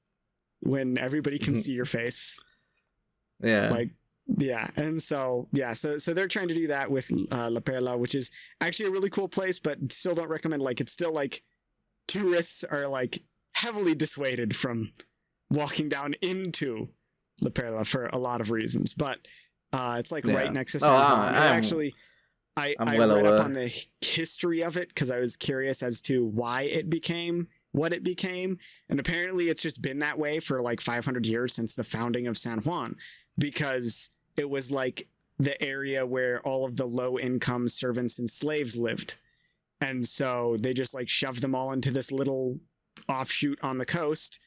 when everybody can see your face. Yeah. Like, yeah. And so, yeah, so they're trying to do that with La Perla, which is actually a really cool place, but still don't recommend. Like, it's still like tourists are like heavily dissuaded from walking down into La Perla for a lot of reasons, but it's like right next to San Juan. I read up on the history of it because I was curious as to why it became what it became, and apparently it's just been that way for like 500 years since the founding of San Juan, because it was like the area where all of the low-income servants and slaves lived. And so they just like shoved them all into this little offshoot on the coast,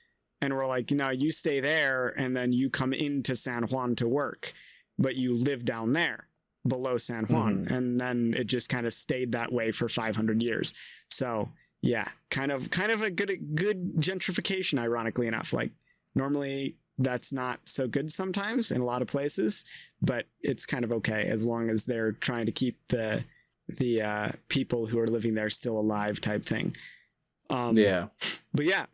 and were like, no, you stay there, and then you come into San Juan to work, but you live down there below San Juan. And then it just kind of stayed that way for 500 years. So yeah, kind of a good gentrification, ironically enough. Like normally that's not so good sometimes in a lot of places, but it's kind of okay as long as they're trying to keep the people who are living there still alive type thing. But yeah,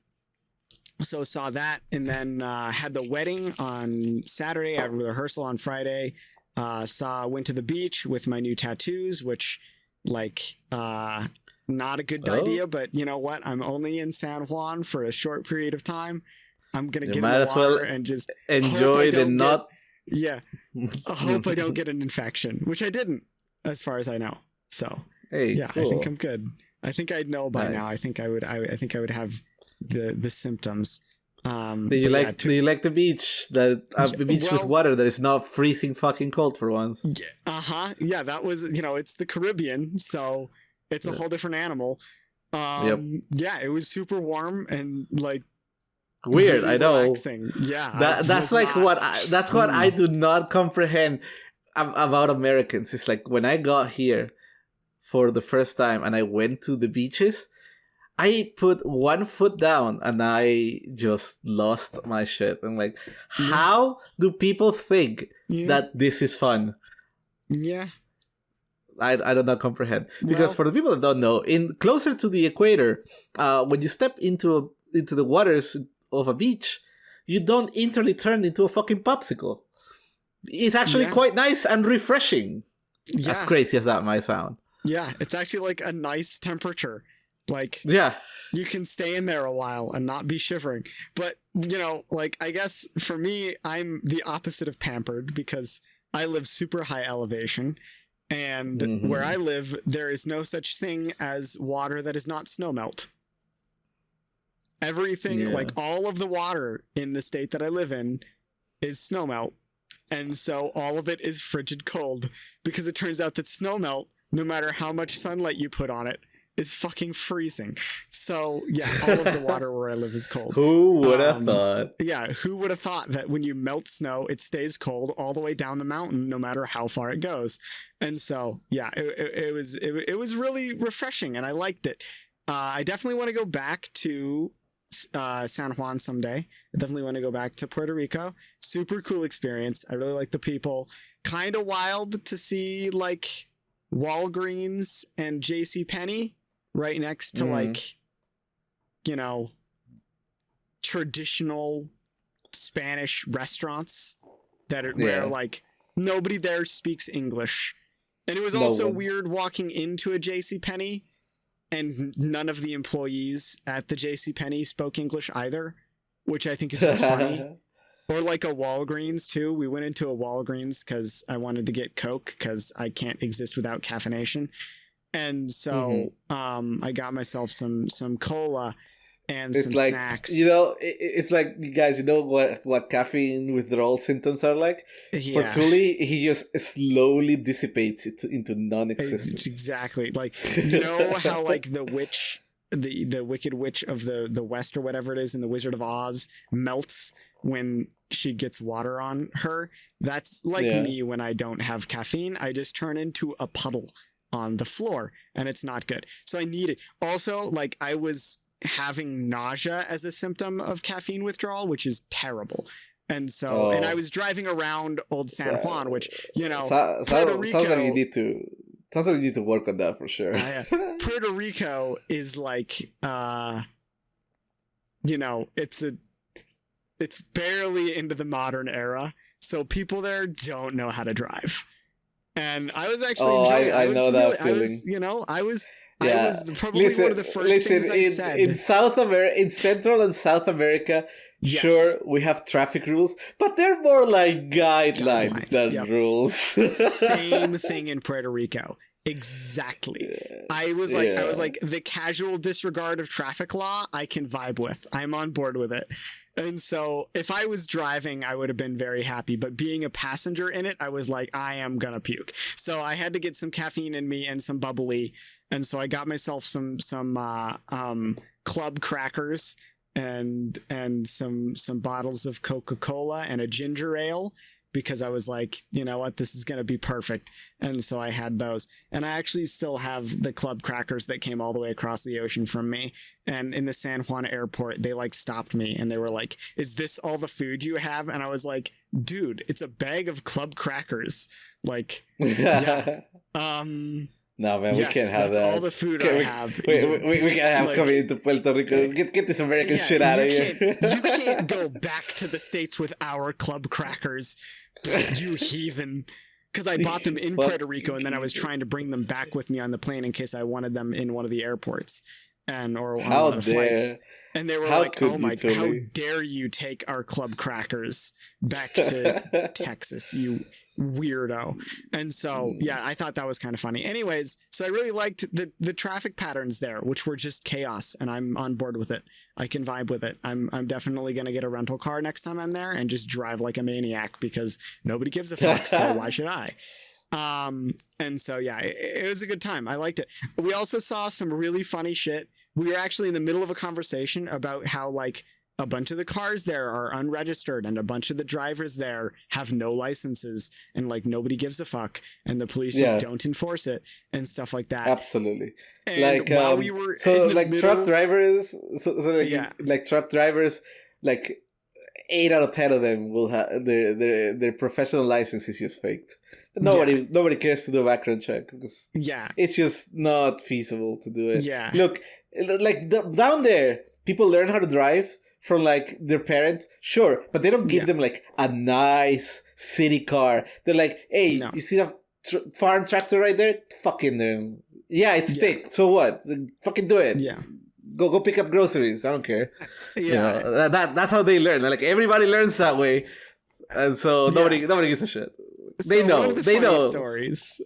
so saw that, and then had the wedding on Saturday. I had rehearsal on Friday. Went to the beach with my new tattoos, which like not a good idea, but you know what? I'm only in San Juan for a short period of time. I'm gonna get in the water and just enjoy the not. Yeah, I hope I don't get an infection, which I didn't, as far as I know. So hey, yeah, cool. I think I'm good. I think I'd know by now. I think I would have the symptoms. Do you like the beach? The beach with water that is not freezing fucking cold for once. Yeah, that was, it's the Caribbean, so it's a whole different animal. Yeah, it was super warm and like weird. really I know. Relaxing. Yeah, that's like what I do not comprehend about Americans. It's like when I got here for the first time and I went to the beaches, I put one foot down and I just lost my shit. I'm like, how do people think that this is fun? Yeah. I do not comprehend. Because for the people that don't know, closer to the equator, when you step into the waters of a beach, you don't instantly turn into a fucking popsicle. It's actually quite nice and refreshing. Yeah. As crazy as that might sound. Yeah, it's actually like a nice temperature. Like, you can stay in there a while and not be shivering. But, like, I guess for me, I'm the opposite of pampered because I live super high elevation. And where I live, there is no such thing as water that is not snowmelt. Everything, like all of the water in the state that I live in is snowmelt. And so all of it is frigid cold because it turns out that snowmelt, no matter how much sunlight you put on it, is fucking freezing. So yeah, all of the water where I live is cold. Who would have thought? Yeah, who would have thought that when you melt snow, it stays cold all the way down the mountain, no matter how far it goes. And so yeah, it was really refreshing, and I liked it. I definitely want to go back to San Juan someday. I definitely want to go back to Puerto Rico. Super cool experience. I really like the people. Kind of wild to see like Walgreens and JCPenney right next to like, traditional Spanish restaurants that are where like nobody there speaks English. And it was also weird walking into a JCPenney and none of the employees at the JCPenney spoke English either, which I think is just funny. Or like a Walgreens too. We went into a Walgreens because I wanted to get Coke because I can't exist without caffeination. And so I got myself some cola and some snacks. It's like, you guys, what caffeine withdrawal symptoms are like? For Tully, he just slowly dissipates it into non-existence. Exactly. Like, how like the witch, the Wicked Witch of the West or whatever it is in the Wizard of Oz melts when she gets water on her. That's like me when I don't have caffeine. I just turn into a puddle on the floor and it's not good. So I need it. Also, like, I was having nausea as a symptom of caffeine withdrawal, which is terrible. And so, and I was driving around Old San Juan, which, Puerto Rico... Sounds like you need to work on that for sure. Puerto Rico is like, it's barely into the modern era, so people there don't know how to drive. And I was actually enjoying it. I was probably one of the first things I said. In Central and South America, sure, we have traffic rules, but they're more like guidelines than rules. Same thing in Puerto Rico. Exactly. I was like, the casual disregard of traffic law, I can vibe with. I'm on board with it. And so if I was driving, I would have been very happy. But being a passenger in it, I was like, I am gonna puke. So I had to get some caffeine in me and some bubbly. And so I got myself some club crackers and some bottles of Coca-Cola and a ginger ale, because I was like, you know what, this is going to be perfect. And so I had those. And I actually still have the club crackers that came all the way across the ocean from me. And in the San Juan airport, they like stopped me and they were like, is this all the food you have? And I was like, dude, it's a bag of club crackers. Like, yeah. No, man, we can't have that. That's all the food I have. We can't have like, coming into Puerto Rico. Get this American shit out of here. You can't go back to the States with our club crackers, you heathen. Because I bought them in Puerto Rico, and then I was trying to bring them back with me on the plane in case I wanted them in one of the airports or on one of the flights. And they were How like, could "Oh you, my! How Tilly? dare you take our club crackers back to Texas, you weirdo!" And so, yeah, I thought that was kind of funny. Anyways, so I really liked the traffic patterns there, which were just chaos, and I'm on board with it. I can vibe with it. I'm definitely gonna get a rental car next time I'm there and just drive like a maniac because nobody gives a fuck. So why should I? And so yeah, it was a good time. I liked it. We also saw some really funny shit. We were actually in the middle of a conversation about how like a bunch of the cars there are unregistered and a bunch of the drivers there have no licenses and like nobody gives a fuck and the police just don't enforce it and stuff like that. Absolutely. And like while we were so in the like middle, truck drivers, like truck drivers, like 8 out of 10 of them will have their professional license is just faked. But nobody cares to do a background check because it's just not feasible to do it. Yeah. Look, like down there, people learn how to drive from like their parents, sure, but they don't give them like a nice city car. They're like, hey, you see that farm tractor right there? Fuck in there. Yeah, it's thick. So what? Fucking do it. Yeah. Go pick up groceries. I don't care. Yeah. You know, that's how they learn. Like everybody learns that way, and so nobody gives a shit. They so know. One of the they funny know. stories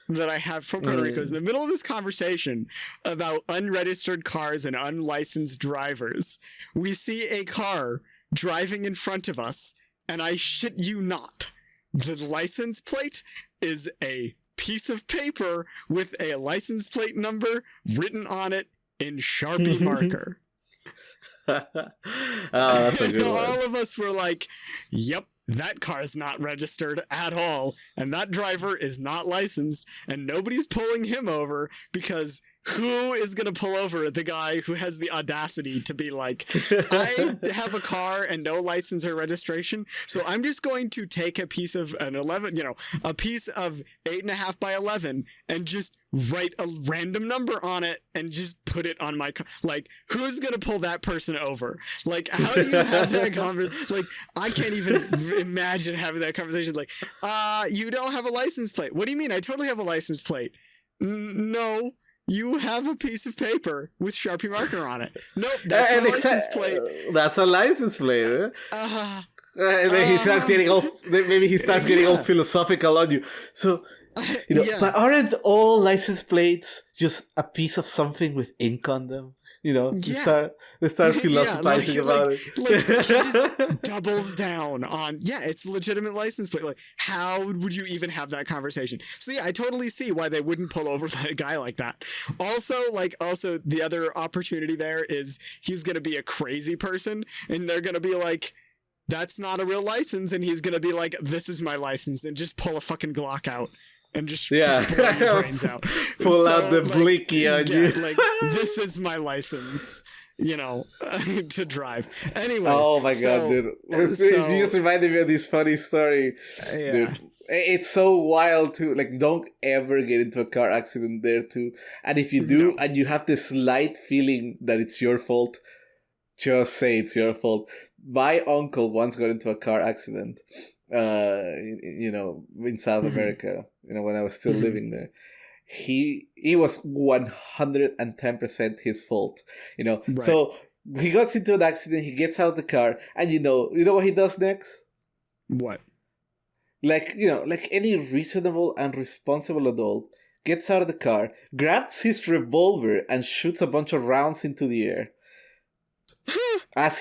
that I have from Puerto Rico is in the middle of this conversation about unregistered cars and unlicensed drivers. We see a car driving in front of us, and I shit you not, the license plate is a piece of paper with a license plate number written on it in Sharpie marker. That's a good one. All of us were like, yep, that car's not registered at all, and that driver is not licensed, and nobody's pulling him over because who is going to pull over the guy who has the audacity to be like, I have a car and no license or registration, so I'm just going to take a piece of a piece of 8.5 by 11 and just write a random number on it and just put it on my car. Like, who's going to pull that person over? Like, how do you have that conversation? Like, I can't even imagine having that conversation. Like, you don't have a license plate. What do you mean? I totally have a license plate. No. You have a piece of paper with Sharpie marker on it. Nope, that's a license plate. That's a license plate. And then he starts getting all. Maybe he starts getting all philosophical on you. So, but aren't all license plates just a piece of something with ink on them? You know, they start philosophizing about it. Like he just doubles down on, it's a legitimate license plate. Like, how would you even have that conversation? So I totally see why they wouldn't pull over a guy like that. Also, the other opportunity there is he's gonna be a crazy person, and they're gonna be like, that's not a real license, and he's gonna be like, this is my license, and just pull a fucking Glock out. And just blow your brains out. Pull out the blicky on you. Like, this is my license, to drive. Anyways. Oh my god, dude. You just reminded me of this funny story. Dude. It's so wild too. Like, don't ever get into a car accident there too. And if you do, and you have this slight feeling that it's your fault, just say it's your fault. My uncle once got into a car accident. In South America, when I was still living there, he was 110% his fault, Right. So he gets into an accident, he gets out of the car, and you know what he does next? What? Like any reasonable and responsible adult, gets out of the car, grabs his revolver, and shoots a bunch of rounds into the air. as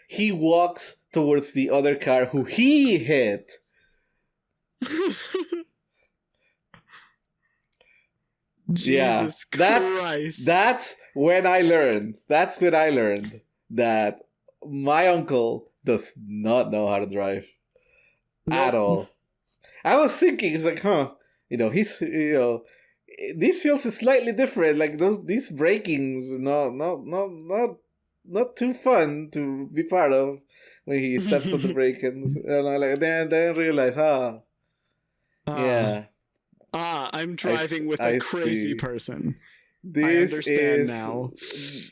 he walks towards the other car who he hit. Jesus Christ. That's when I learned that my uncle does not know how to drive at all. I was thinking, it's like, he's, this feels slightly different. Like these breakings, not too fun to be part of. When he steps on the brake and I then realize, I'm driving with a crazy person. I understand now.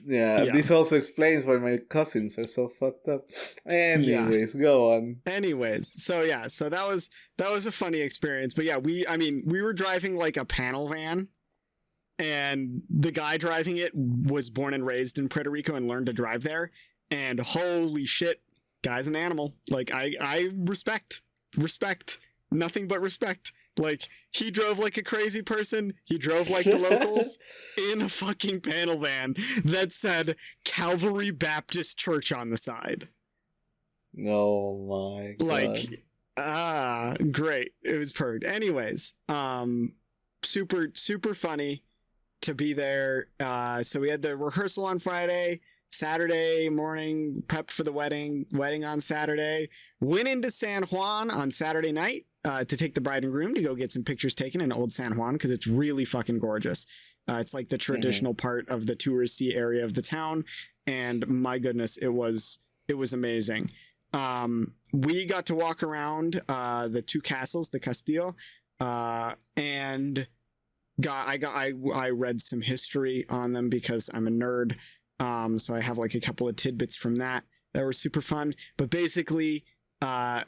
This also explains why my cousins are so fucked up. Anyways, go on. So that was a funny experience. But we were driving like a panel van. And the guy driving it was born and raised in Puerto Rico and learned to drive there. And holy shit, guy's an animal. Like, I respect, nothing but respect. Like, he drove like a crazy person. He drove like the locals in a fucking panel van that said Calvary Baptist Church on the side. Oh my god. Like, great. It was perfect. Anyways, super funny to be there. So we had the rehearsal on Friday, Saturday morning, prepped for the wedding on Saturday, went into San Juan on Saturday night to take the bride and groom to go get some pictures taken in Old San Juan because it's really fucking gorgeous. It's like the traditional part of the touristy area of the town, and my goodness, it was amazing. We got to walk around the two castles, the Castillo, and I read some history on them because I'm a nerd. So I have like a couple of tidbits from that were super fun. But basically, I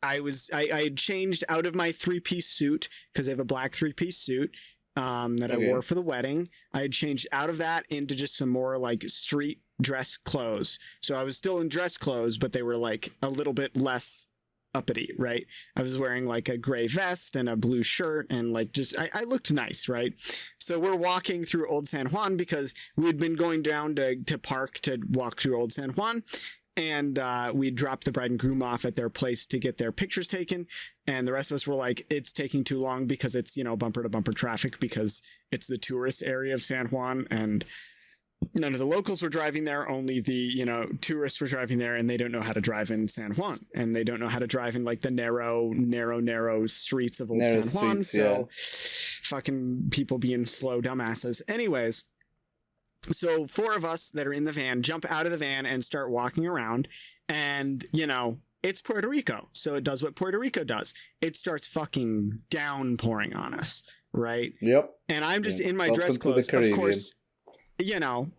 had changed out of my 3-piece suit because I have a black 3-piece suit that I wore for the wedding. I had changed out of that into just some more like street dress clothes. So I was still in dress clothes, but they were like a little bit less uppity, right? I was wearing like a gray vest and a blue shirt and like just I looked nice, right? So we're walking through Old San Juan because we'd been going down to park to walk through Old San Juan, and we dropped the bride and groom off at their place to get their pictures taken, and the rest of us were like, it's taking too long because it's, you know, bumper to bumper traffic because it's the tourist area of San Juan, and none of the locals were driving there, only the, you know, tourists were driving there, and they don't know how to drive in San Juan, and they don't know how to drive in like the narrow streets of Old San Juan. So fucking people being slow dumbasses. Anyways, so 4 of us that are in the van jump out of the van and start walking around, and, you know, it's Puerto Rico, so it does what Puerto Rico does. It starts fucking downpouring on us, right? Yep. And I'm just in my dress clothes, of course. You know,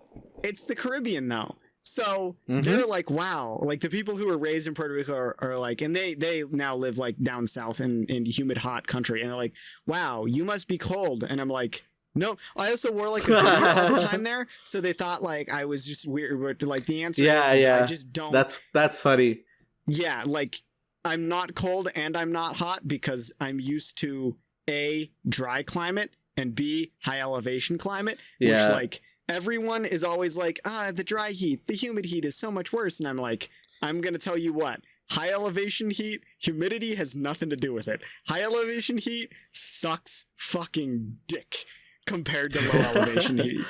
it's the Caribbean though. So they're like, wow, like the people who were raised in Puerto Rico are like, and they now live like down south in humid, hot country. And they're like, wow, you must be cold. And I'm like, no, I also wore like a hoodie all the time there. So they thought like I was just weird. But like the answer is I just don't. That's funny. Yeah. Like I'm not cold and I'm not hot because I'm used to A, dry climate, and B, high elevation climate, which like, everyone is always like, the dry heat, the humid heat is so much worse. And I'm like, I'm going to tell you what, high elevation heat, humidity has nothing to do with it. High elevation heat sucks fucking dick compared to low elevation heat.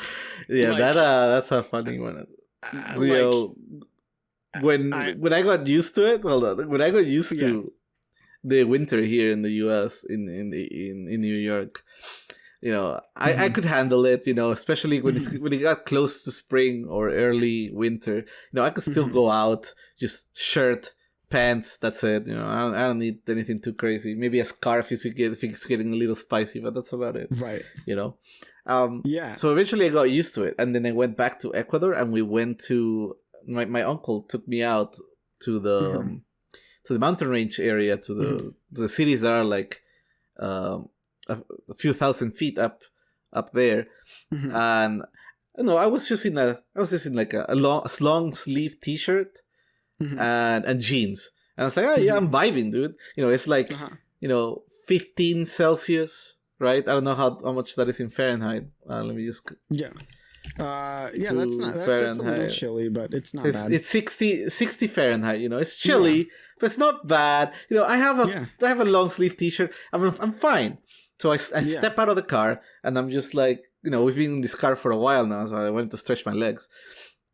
Yeah, like, that's a funny one. When I got used to it, when I got used to the winter here in the US, in New York, you know, I could handle it, you know, especially when it got close to spring or early winter. You know, I could still go out, just shirt, pants, that's it. You know, I don't need anything too crazy. Maybe a scarf if it's getting a little spicy, but that's about it. Right. You know? So eventually I got used to it. And then I went back to Ecuador, and we went to... My uncle took me out to the mountain range area, to the cities that are like... a few thousand feet up there, and you know, I was just in like a long sleeve t-shirt and jeans, and I was like, oh yeah, I'm vibing, dude. You know, it's like you know, 15 Celsius, right? I don't know how much that is in Fahrenheit. Let me just that's a little chilly, but it's not bad. It's 60 Fahrenheit. You know, it's chilly, but it's not bad. You know, I have a long sleeve t-shirt. I'm fine. So I step out of the car, and I'm just like, you know, we've been in this car for a while now, so I went to stretch my legs.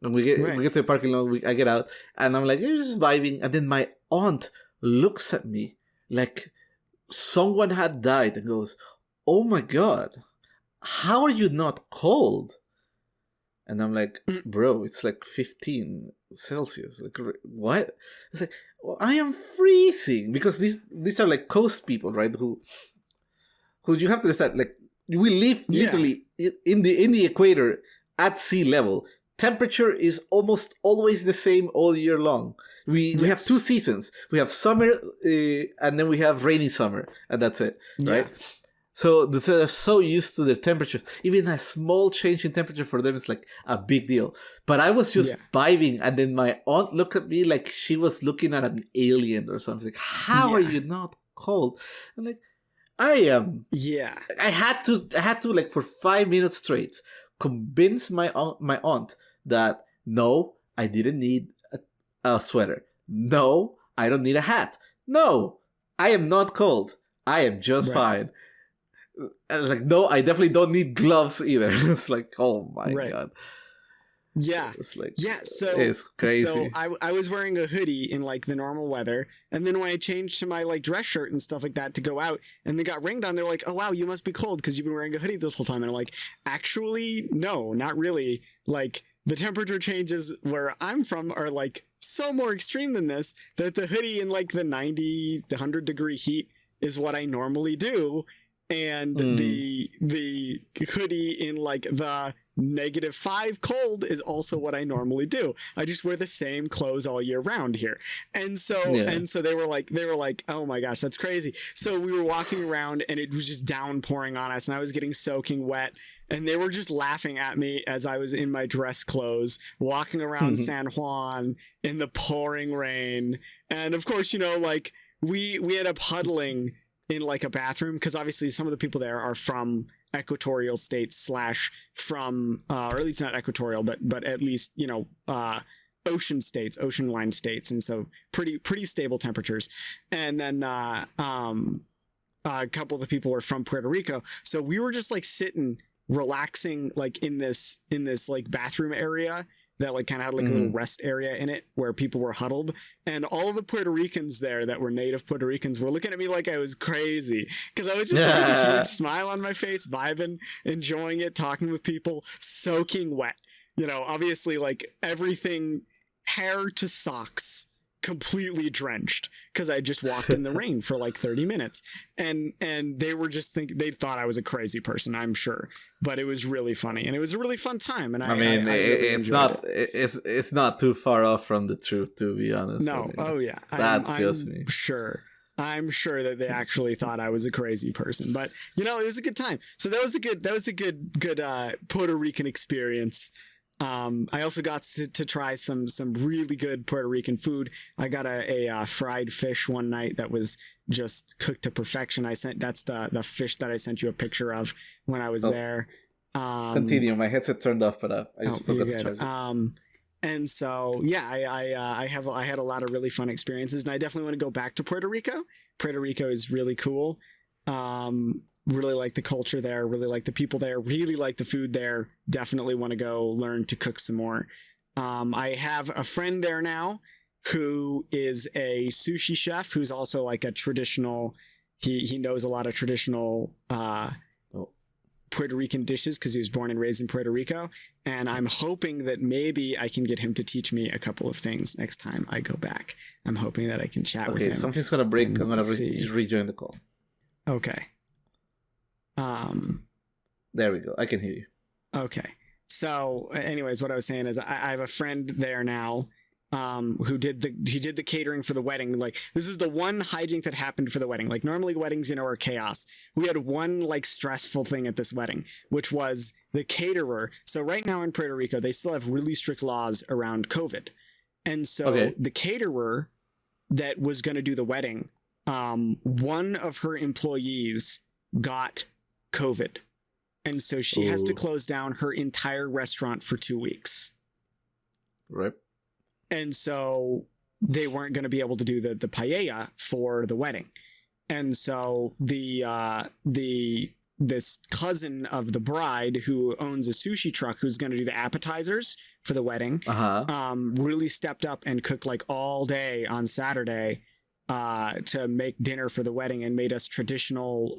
And we get to the parking lot, I get out, and I'm like, you're just vibing. And then my aunt looks at me like someone had died and goes, oh my God, how are you not cold? And I'm like, bro, it's like 15 Celsius. Like, what? It's like, well, I am freezing. Because these are like coast people, right? Who you have to understand, like, we live literally in the equator at sea level. Temperature is almost always the same all year long. We have 2 seasons. We have summer, and then we have rainy summer, and that's it, right? So they're so used to their temperature. Even a small change in temperature for them is like a big deal. But I was just vibing, and then my aunt looked at me like she was looking at an alien or something. Like, how are you not cold? I'm like, I am. I had to like for 5 minutes straight convince my aunt that no, I didn't need a sweater. No, I don't need a hat. No, I am not cold. I am just fine. And it's like, no, I definitely don't need gloves either. It's like, oh my god. Yeah. It's like, so it's crazy. So I was wearing a hoodie in like the normal weather, and then when I changed to my like dress shirt and stuff like that to go out, and they got rained on, they're like, oh wow, you must be cold because you've been wearing a hoodie this whole time. And I'm like, actually, no, not really. Like, the temperature changes where I'm from are like so more extreme than this, that the hoodie in like the 90, the 100 degree heat is what I normally do. And the hoodie in like the -5 cold is also what I normally do. I just wear the same clothes all year round here. And so they were like, oh my gosh, that's crazy. So we were walking around and it was just downpouring on us and I was getting soaking wet, and they were just laughing at me as I was in my dress clothes walking around San Juan in the pouring rain. And of course, you know, like we end up huddling in like a bathroom, because obviously some of the people there are from equatorial states / from or at least not equatorial, but at least, you know, ocean states, ocean line states, and so pretty stable temperatures. And then a couple of the people were from Puerto Rico, so we were just like sitting relaxing like in this like bathroom area that like kind of had like a little rest area in it where people were huddled, and all of the Puerto Ricans there that were native Puerto Ricans were looking at me like I was crazy, because I was just like a huge smile on my face, vibing, enjoying it, talking with people, soaking wet, you know, obviously like everything, hair to socks, completely drenched, because I just walked in the rain for like 30 minutes, and they were just they thought I was a crazy person, I'm sure, but it was really funny and it was a really fun time. And I mean, it's not too far off from the truth, to be honest. No, I'm sure that they actually thought I was a crazy person, but you know, it was a good time. So that was a good Puerto Rican experience. I also got to try some really good Puerto Rican food. I got a fried fish one night that was just cooked to perfection. That's the fish that I sent you a picture of when I was there. Continue. My headset turned off, but I just forgot to charge it. And so yeah, I had a lot of really fun experiences, and I definitely want to go back to Puerto Rico. Puerto Rico is really cool. Really like the culture there, really like the people there, really like the food there. Definitely want to go learn to cook some more. I have a friend there now who is a sushi chef who's also like a traditional, he knows a lot of traditional Puerto Rican dishes because he was born and raised in Puerto Rico. And I'm hoping that maybe I can get him to teach me a couple of things next time I go back. I'm hoping that I can chat with him. Okay, something's going to break. I'm going to rejoin the call. Okay. There we go. I can hear you. Okay. So anyways, what I was saying is I have a friend there now, who did the catering for the wedding. Like, this was the one hijink that happened for the wedding. Like, normally weddings, you know, are chaos. We had one like stressful thing at this wedding, which was the caterer. So right now in Puerto Rico, they still have really strict laws around COVID. And so the caterer that was going to do the wedding, one of her employees got COVID, and so she has to close down her entire restaurant for 2 weeks. Right. And so they weren't going to be able to do the paella for the wedding. And so this cousin of the bride who owns a sushi truck, who's going to do the appetizers for the wedding, really stepped up and cooked like all day on Saturday to make dinner for the wedding, and made us traditional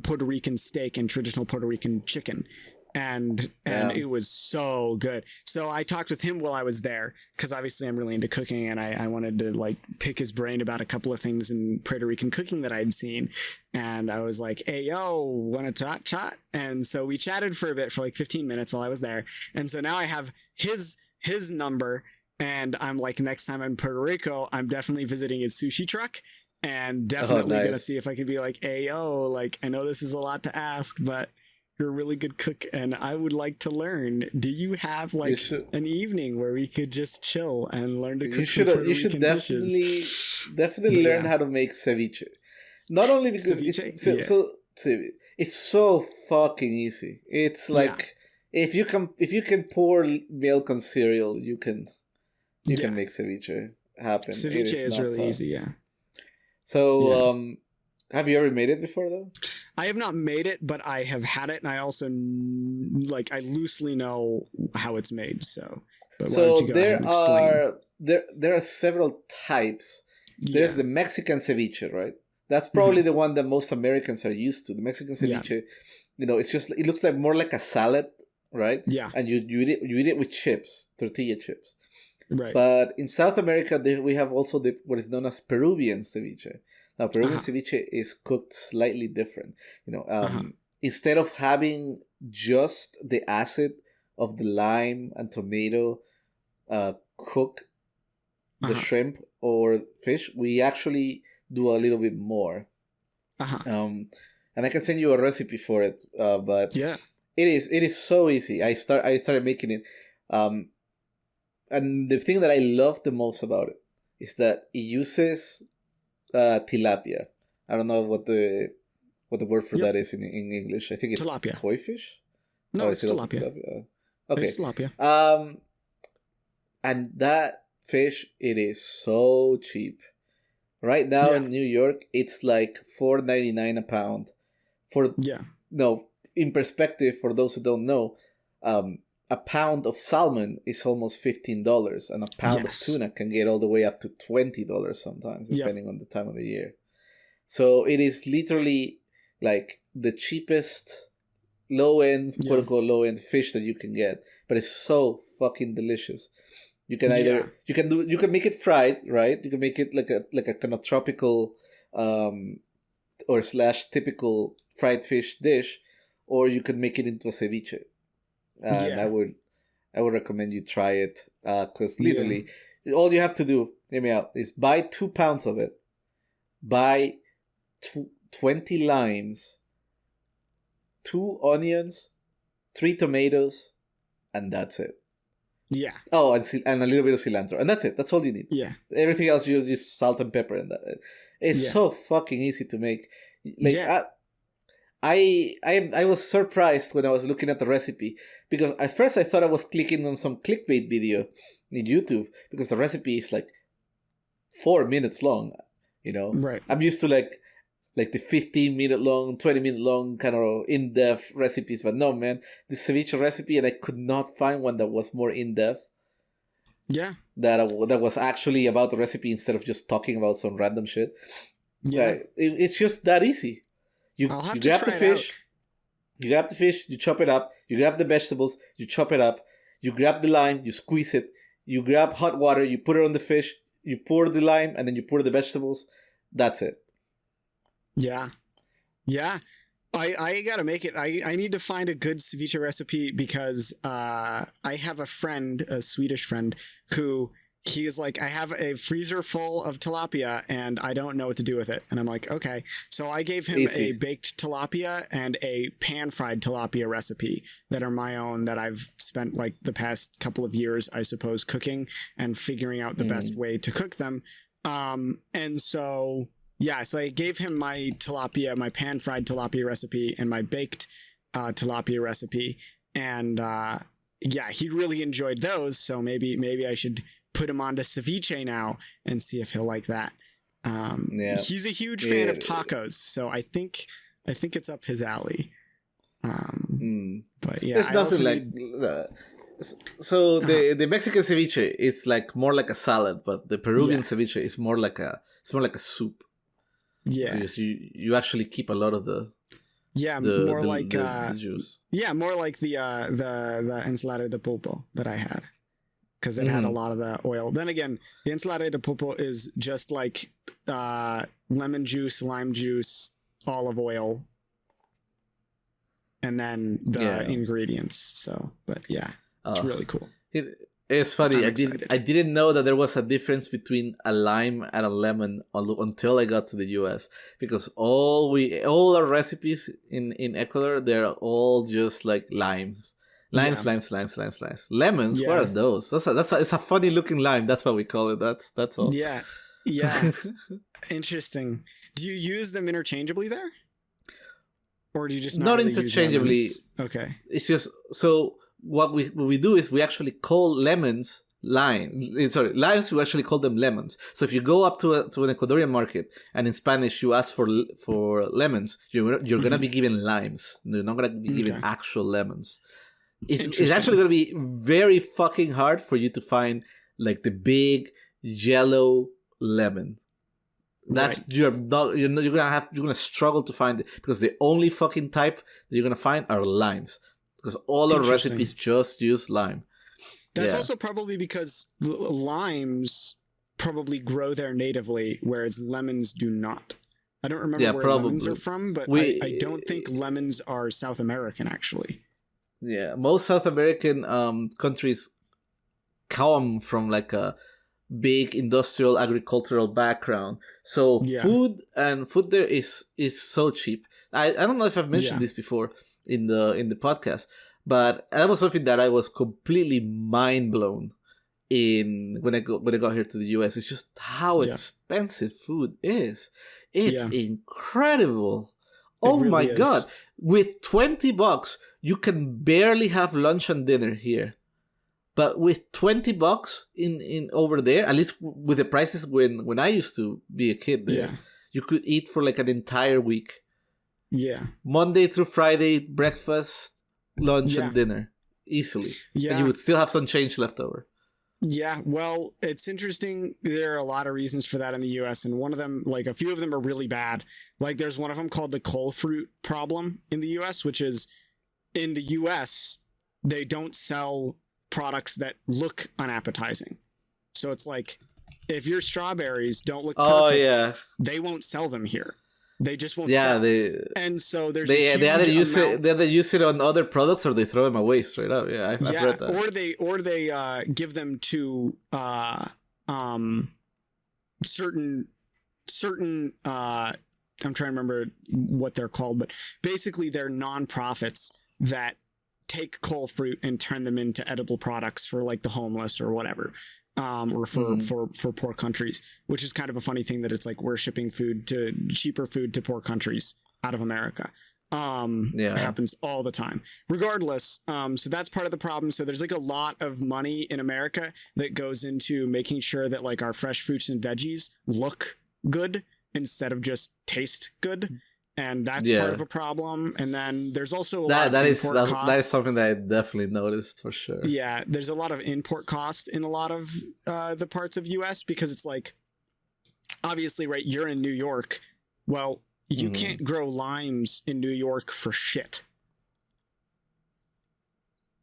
Puerto Rican steak and traditional Puerto Rican chicken. And it was so good. So I talked with him while I was there, because obviously I'm really into cooking, and I wanted to like pick his brain about a couple of things in Puerto Rican cooking that I'd seen. And I was like, hey, yo, want to chat? And so we chatted for a bit, for like 15 minutes while I was there. And so now I have his number, and I'm like, next time I'm in Puerto Rico, I'm definitely visiting his sushi truck. and definitely nice. gonna see if I can be like, hey, yo, like, I know this is a lot to ask, but you're a really good cook and I would like to learn. Do you have like an evening where we could just chill and learn to cook some Puerto Rican dishes? Definitely learn how to make ceviche. Not only because it's so fucking easy. It's like if you can pour milk on cereal, you can make ceviche happen. Ceviche is really tough. Easy, yeah. So have you ever made it before though? I have not made it, but I have had it, and I also I loosely know how it's made. So, but why don't you go ahead and explain? There are several types. There's the Mexican ceviche, right? That's probably the one that most Americans are used to. The Mexican ceviche, it looks like more like a salad, right? Yeah. And you eat it with chips, tortilla chips. Right. But in South America, we have also what is known as Peruvian ceviche. Now, Peruvian ceviche is cooked slightly different. Instead of having just the acid of the lime and tomato cook the shrimp or fish, we actually do a little bit more. And I can send you a recipe for it. But it is so easy. I started making it. And the thing that I love the most about it is that it uses tilapia. I don't know what the word for that is in English. I think it's tilapia. Koi fish. No, it's tilapia. Okay. It's tilapia. And that fish, it is so cheap. Right now in New York, it's like $4.99 a pound. In perspective, for those who don't know, a pound of salmon is almost $15, and a pound of tuna can get all the way up to $20 sometimes, depending on the time of the year. So it is literally like the cheapest low-end, quote-unquote, low-end fish that you can get, but it's so fucking delicious. You can you can make it fried, right? You can make it like a kind of tropical or / typical fried fish dish, or you can make it into a ceviche. And I would recommend you try it, because literally all you have to do, hear me out, is buy 2 pounds of it, buy 20 limes, 2 onions, 3 tomatoes, and that's it. Yeah. Oh, and a little bit of cilantro, and that's it. That's all you need. Yeah. Everything else, you just salt and pepper, and that. It's so fucking easy to make. Like, I was surprised when I was looking at the recipe, because at first I thought I was clicking on some clickbait video in YouTube, because the recipe is like 4 minutes long, Right. I'm used to like the 15-minute long, 20-minute long kind of in-depth recipes, but no, man, this ceviche recipe, and I could not find one that was more in-depth. Yeah. That was actually about the recipe instead of just talking about some random shit. Yeah. It's just that easy. You grab the fish, you chop it up, you grab the vegetables, you chop it up, you grab the lime, you squeeze it, you grab hot water, you put it on the fish, you pour the lime, and then you pour the vegetables. That's it. Yeah. Yeah. I gotta make it. I need to find a good ceviche recipe, because I have a friend, a Swedish friend, who he is like, I have a freezer full of tilapia and I don't know what to do with it. And I'm like, okay. So I gave him a baked tilapia and a pan fried tilapia recipe that are my own, that I've spent like the past couple of years, I suppose, cooking and figuring out the best way to cook them. And so I gave him my tilapia, my pan fried tilapia recipe, and my baked tilapia recipe. And he really enjoyed those. So maybe I should put him onto ceviche now and see if he'll like that. He's a huge fan of tacos, so I think it's up his alley. But yeah, it's nothing so the Mexican ceviche, it's like more like a salad, but the Peruvian ceviche is more like a soup. Yeah, because you actually keep a lot of the juice. Yeah, more like the ensalada de pulpo that I had, because it had a lot of the oil. Then again, the ensalada de pulpo is just like lemon juice, lime juice, olive oil, and then the ingredients. So, but yeah, it's really cool. It's funny. I'm I excited. didn't know that there was a difference between a lime and a lemon until I got to the U.S. because all our recipes in Ecuador, they're all just like limes. Limes. Lemons, what are those? It's a funny looking lime. That's what we call it. That's all. Yeah. Interesting. Do you use them interchangeably there? Or do you just not really interchangeably? Use okay. It's just so what we do is we actually call lemons limes we actually call them lemons. So if you go up to an Ecuadorian market and in Spanish you ask for lemons, you're gonna be given limes. You're not gonna be given actual lemons. It's actually gonna be very fucking hard for you to find like the big yellow lemon. That's right. You're gonna struggle to find it because the only fucking type that you're gonna find are limes because all our recipes just use lime. That's also probably because limes probably grow there natively, whereas lemons do not. I don't remember where lemons are from, but I don't think lemons are South American actually. Yeah, most South American countries come from like a big industrial agricultural background, so food there is so cheap. I don't know if I've mentioned this before in the podcast, but that was something that I was completely mind blown when I got here to the US. It's just how expensive food is. It's incredible. Oh really my god, with $20 you can barely have lunch and dinner here. But with $20 in over there, at least with the prices when I used to be a kid there, you could eat for like an entire week. Yeah. Monday through Friday, breakfast, lunch, and dinner. Easily. Yeah. And you would still have some change left over. Yeah, well, it's interesting. There are a lot of reasons for that in the US, and one of them, like a few of them are really bad. Like there's one of them called the coal fruit problem in the US, which is in the US, they don't sell products that look unappetizing. So it's like if your strawberries don't look perfect, they won't sell them here. They just won't sell. And so there's they either use it on other products or they throw them away straight up. Yeah, I've read that. Or they give them to certain I'm trying to remember what they're called, but basically they're nonprofits that take coal fruit and turn them into edible products for like the homeless or whatever, or for poor countries, which is kind of a funny thing that it's like we're shipping cheaper food to poor countries out of America. It happens all the time. Regardless, so that's part of the problem. So there's like a lot of money in America that goes into making sure that like our fresh fruits and veggies look good instead of just taste good. And that's part of a problem. And then there's also a lot of import costs. That is something that I definitely noticed for sure. Yeah, there's a lot of import cost in a lot of the parts of US because it's like, obviously, right, you're in New York. Well, you can't grow limes in New York for shit.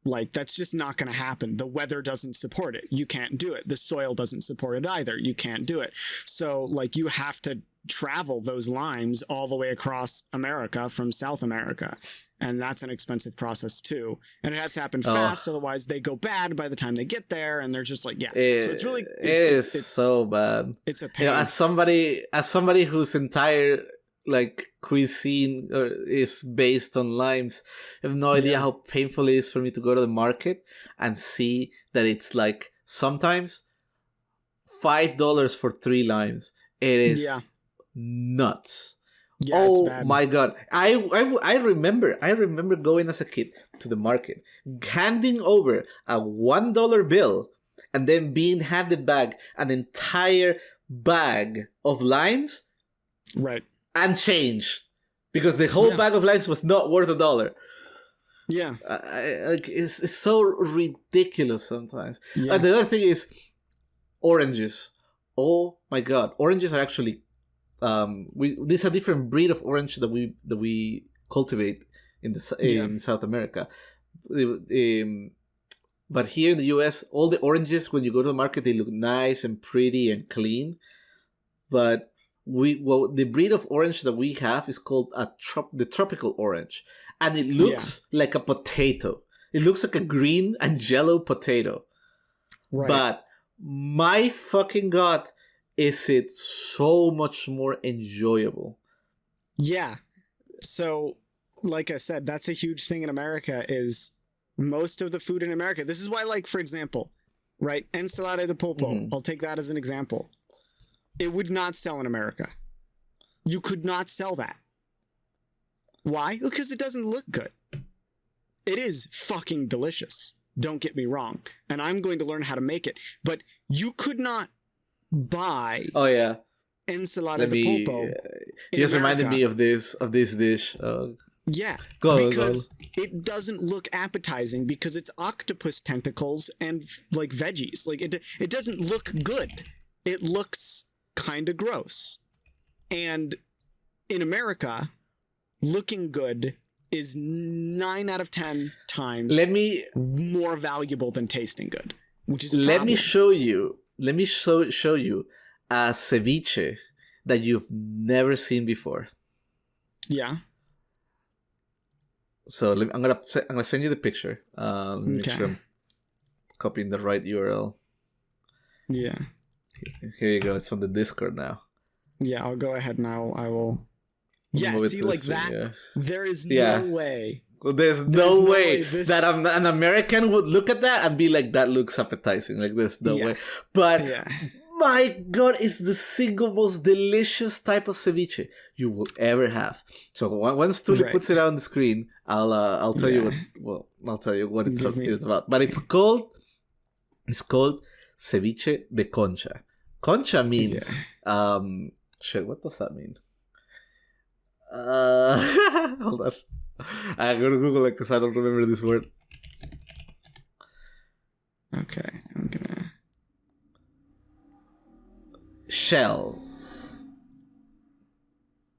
Like, that's just not going to happen. The weather doesn't support it. You can't do it. The soil doesn't support it either. You can't do it. So, like, you have to travel those limes all the way across America from South America. And that's an expensive process, too. And it has to happen fast. Otherwise, they go bad by the time they get there. And they're just like, so it's really... It's so bad. It's a pain. You know, as somebody whose entire... like cuisine is based on limes, I have no idea how painful it is for me to go to the market and see that it's like sometimes $5 for 3 limes. It is nuts. Oh my god! I remember going as a kid to the market, handing over a $1 bill, and then being handed back an entire bag of limes. Right. And change, because the whole bag of limes was not worth $1. Yeah, it's so ridiculous sometimes. And the other thing is oranges. Oh my god, oranges are actually this is a different breed of orange that we cultivate in South America. But here in the US, all the oranges when you go to the market they look nice and pretty and clean, but the breed of orange that we have is called the tropical orange, and it looks like a potato. It looks like a green and yellow potato. Right. But my fucking god, is it so much more enjoyable. Yeah. So, like I said, that's a huge thing in America is most of the food in America. This is why, like, for example, right? Ensalada de pulpo. I'll take that as an example. It would not sell in America. You could not sell that. Why? Because it doesn't look good. It is fucking delicious. Don't get me wrong. And I'm going to learn how to make it. But you could not buy ensalada de pulpo. You just reminded me of this dish. Yeah, go because it doesn't look appetizing because it's octopus tentacles and like veggies. Like it doesn't look good. It looks kind of gross. And in America, looking good is 9 out of 10 times more valuable than tasting good, which is a problem. Let me show you a ceviche that you've never seen before. Yeah. So I'm gonna send you the picture. Make sure I'm copying the right URL. Yeah. Here you go. It's on the Discord now. Yeah, I'll go ahead and I will. Yeah, see, like that. Yeah. There is no way. Well, there's no way that an American would look at that and be like, "That looks appetizing." Like, there's no way. But my God, it's the single most delicious type of ceviche you will ever have. So once Tuli puts it on the screen, I'll tell you what it's about. But it's called ceviche de concha. Concha means shit. What does that mean? Hold on. I'm gonna Google it because I don't remember this word. Okay, I'm gonna. Shell.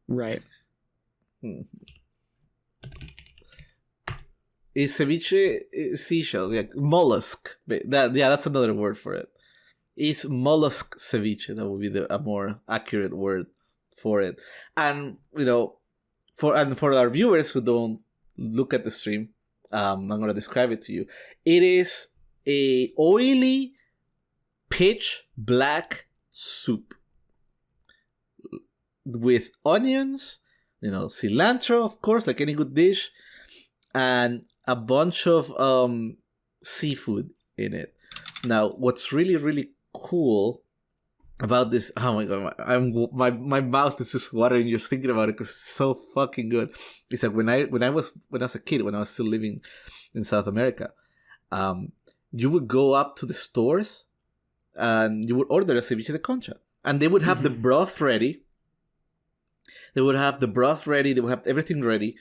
Right. Is ceviche seashell? Yeah, mollusk. That's another word for it. Is mollusc ceviche? That would be a more accurate word for it. And for our viewers who don't look at the stream, I'm gonna describe it to you. It is a oily, pitch black soup with onions, cilantro, of course, like any good dish, and a bunch of seafood in it. Now, what's really, really cool about this, oh my God, my mouth is just watering just thinking about it because it's so fucking good. It's like when I was a kid, when I was still living in South America, you would go up to the stores and you would order a ceviche de concha, and they would have the broth ready. They would have everything ready,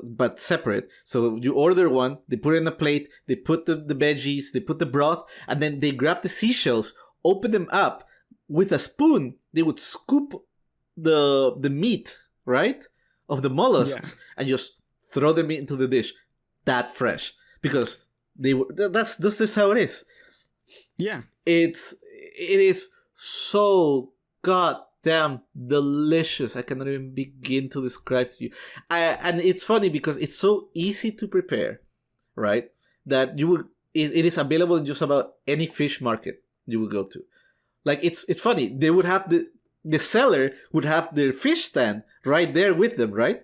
but separate. So you order one, they put it in a plate, they put the veggies, they put the broth, and then they grab the seashells, open them up. With a spoon, they would scoop the meat, right, of the mollusks, and just throw them into the dish, that fresh, because that's just how it is. Yeah, it is so goddamn delicious. I cannot even begin to describe to you. And it's funny because it's so easy to prepare, right? That it is available in just about any fish market you would go to. Like, it's funny. They would have the seller would have their fish stand right there with them, right?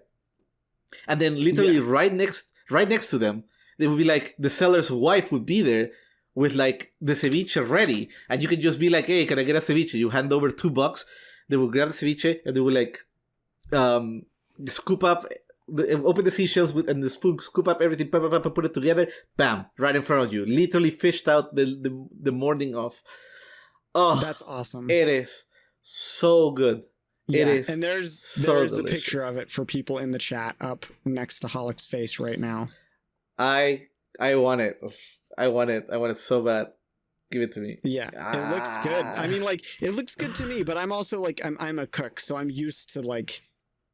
And then literally right next to them, they would be like, the seller's wife would be there with like the ceviche ready, and you could just be like, "Hey, can I get a ceviche?" You hand over $2. They will grab the ceviche and they will like scoop up, open the seashells and the spoon, scoop up everything, put it together, bam, right in front of you. Literally fished out the morning of. Oh, that's awesome. It is so good. Yeah, it is. And there's the picture of it for people in the chat up next to Hallik's face right now. I want it. I want it so bad. Give it to me. Yeah, it looks good. I mean, like, it looks good to me, but I'm also like, I'm a cook, so I'm used to like,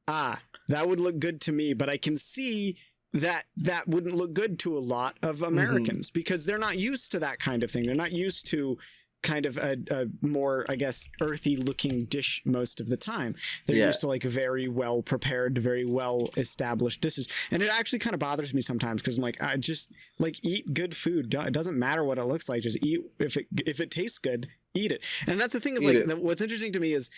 that would look good to me, but I can see that wouldn't look good to a lot of Americans because they're not used to that kind of thing. They're not used to kind of a more, I guess, earthy looking dish most of the time. They're used to like very well prepared, very well established dishes. And it actually kind of bothers me sometimes because I'm like, I just like eat good food. It doesn't matter what it looks like. Just eat. If it tastes good, eat it. And that's the thing is like, what's interesting to me is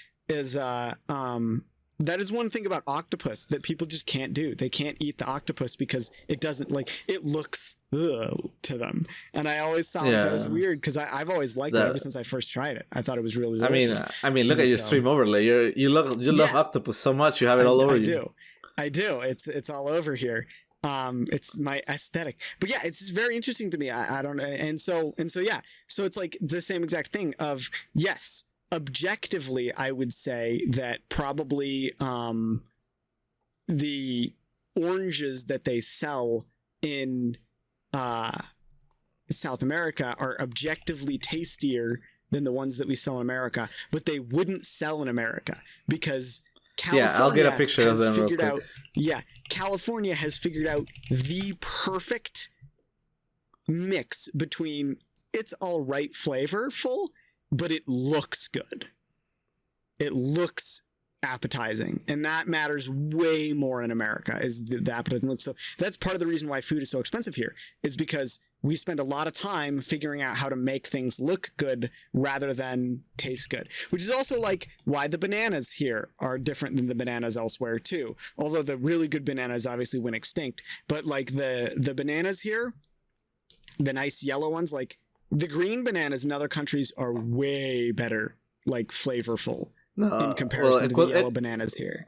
that is one thing about octopus that people just can't do. They can't eat the octopus because it doesn't like it looks to them. And I always thought that was weird because I've always liked it ever since I first tried it. I thought it was really delicious. I mean, look at your stream overlay. You love octopus so much. You have it all over you. I do. It's all over here. It's my aesthetic. But yeah, it's just very interesting to me. I don't know. And so yeah. So it's like the same exact thing of yes. Objectively, I would say that probably the oranges that they sell in South America are objectively tastier than the ones that we sell in America, but they wouldn't sell in America because California I'll get a picture of them real quick. California has figured out the perfect mix between it's all right flavorful, but it looks good. It looks appetizing. And that matters way more in America is the appetizing look. So that's part of the reason why food is so expensive here is because we spend a lot of time figuring out how to make things look good rather than taste good, which is also like why the bananas here are different than the bananas elsewhere too. Although the really good bananas obviously went extinct, but like the bananas here, the nice yellow ones, like the green bananas in other countries are way better, like flavorful in comparison to the yellow bananas here.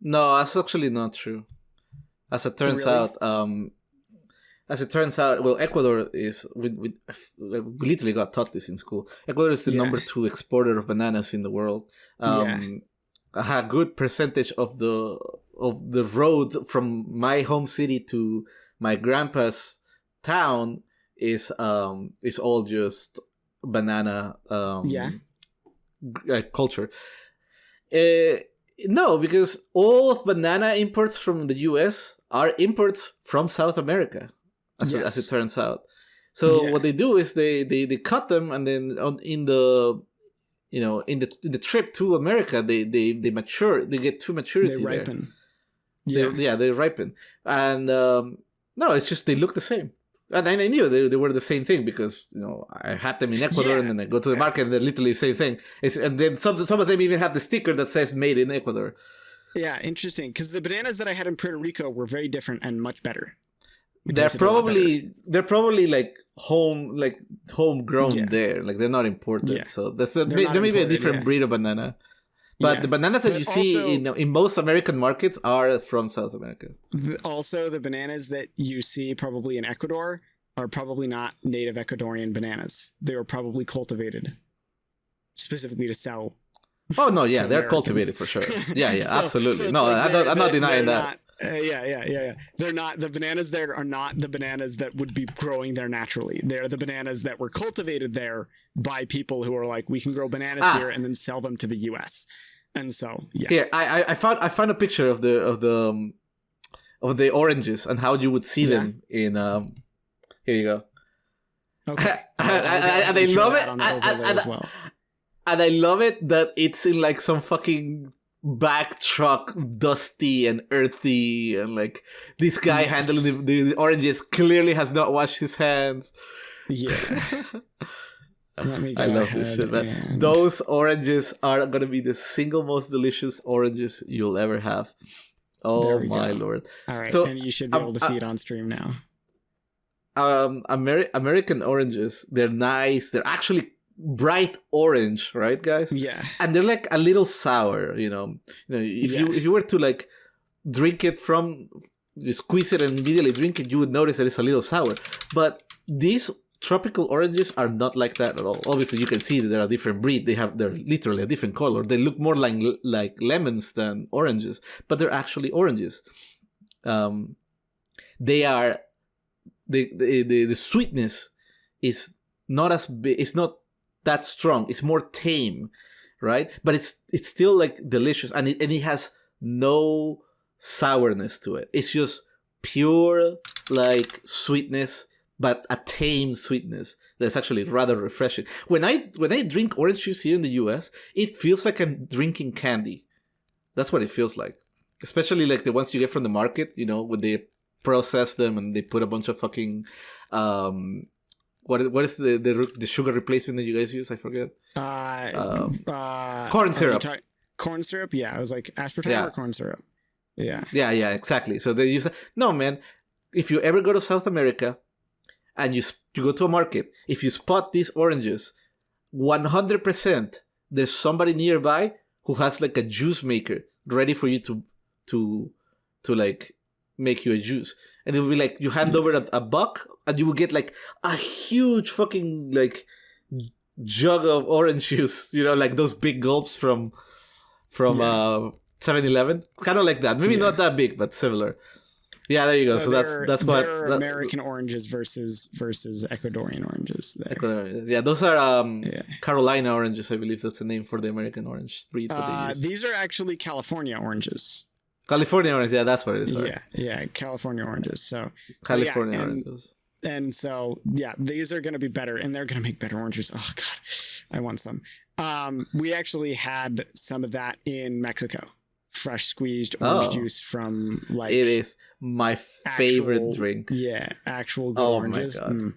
No, that's actually not true. As it turns out, well, Ecuador is we literally got taught this in school. Ecuador is the number 2 exporter of bananas in the world. A good percentage of the road from my home city to my grandpa's town is all just banana culture. No, because all of banana imports from the US are imports from South America, as it turns out. So what they do is they cut them, and then in the trip to America they mature. They get to maturity. They ripen. They ripen, and no, it's just they look the same. And I knew they were the same thing because I had them in Ecuador, and then I go to the market and they're literally the same thing. And then some of them even have the sticker that says "Made in Ecuador." Yeah, interesting. Because the bananas that I had in Puerto Rico were very different and much better. They're probably like homegrown there. Like they're not imported. Yeah. So there may be a different breed of banana. But the bananas that you see in most American markets are from South America. Also, the bananas that you see probably in Ecuador are probably not native Ecuadorian bananas. They were probably cultivated specifically to sell. Oh, no, yeah, they're cultivated for sure. Yeah, absolutely. So no, like I'm not denying that. They're not, the bananas there are not the bananas that would be growing there naturally. They're the bananas that were cultivated there by people who are like, we can grow bananas here and then sell them to the US. And so, Here, I found a picture of the oranges and how you would see them in here you go. Okay. And I love it. And I love it that it's in like some fucking back truck, dusty and earthy, and like this guy handling the oranges clearly has not washed his hands. Yeah. I love this shit, man. Those oranges are gonna be the single most delicious oranges you'll ever have. Oh my lord! All right, so, and you should be able to see it on stream now. American oranges, they're nice. They're actually bright orange, right, guys? Yeah. And they're like a little sour, if you were to like drink it you squeeze it and immediately drink it, you would notice that it's a little sour. But these tropical oranges are not like that at all. Obviously, you can see that they're a different breed. They're literally a different color. They look more like lemons than oranges, but they're actually oranges. They are the sweetness is not as big. It's not that strong. It's more tame, right? But it's still like delicious, and it has no sourness to it. It's just pure like sweetness but a tame sweetness that's actually rather refreshing. When I drink orange juice here in the US, it feels like I'm drinking candy. That's what it feels like. Especially like the ones you get from the market, you know, when they process them and they put a bunch of fucking what is the sugar replacement that you guys use? I forget. Corn syrup. Corn syrup? Yeah, I was like aspartame or corn syrup. Yeah. Yeah, exactly. So they use that. No, man. If you ever go to South America and you go to a market, if you spot these oranges, 100% there's somebody nearby who has like a juice maker ready for you to like make you a juice. And it will be like you hand over a buck and you will get like a huge fucking like jug of orange juice, you know, like those big gulps from 7-Eleven, kind of like that. Maybe not that big, but similar. Yeah, there you go. So that's what American oranges versus Ecuadorian oranges. There. Yeah, those are Carolina oranges. I believe that's the name for the American orange breed. These are actually California oranges. California orange, yeah, that's what it is. Sorry. Yeah, California oranges. So California oranges. And so these are going to be better, and they're going to make better oranges. Oh God, I want some. We actually had some of that in Mexico. Fresh squeezed orange juice from like it is my favorite drink. Yeah, actual good oranges. My God.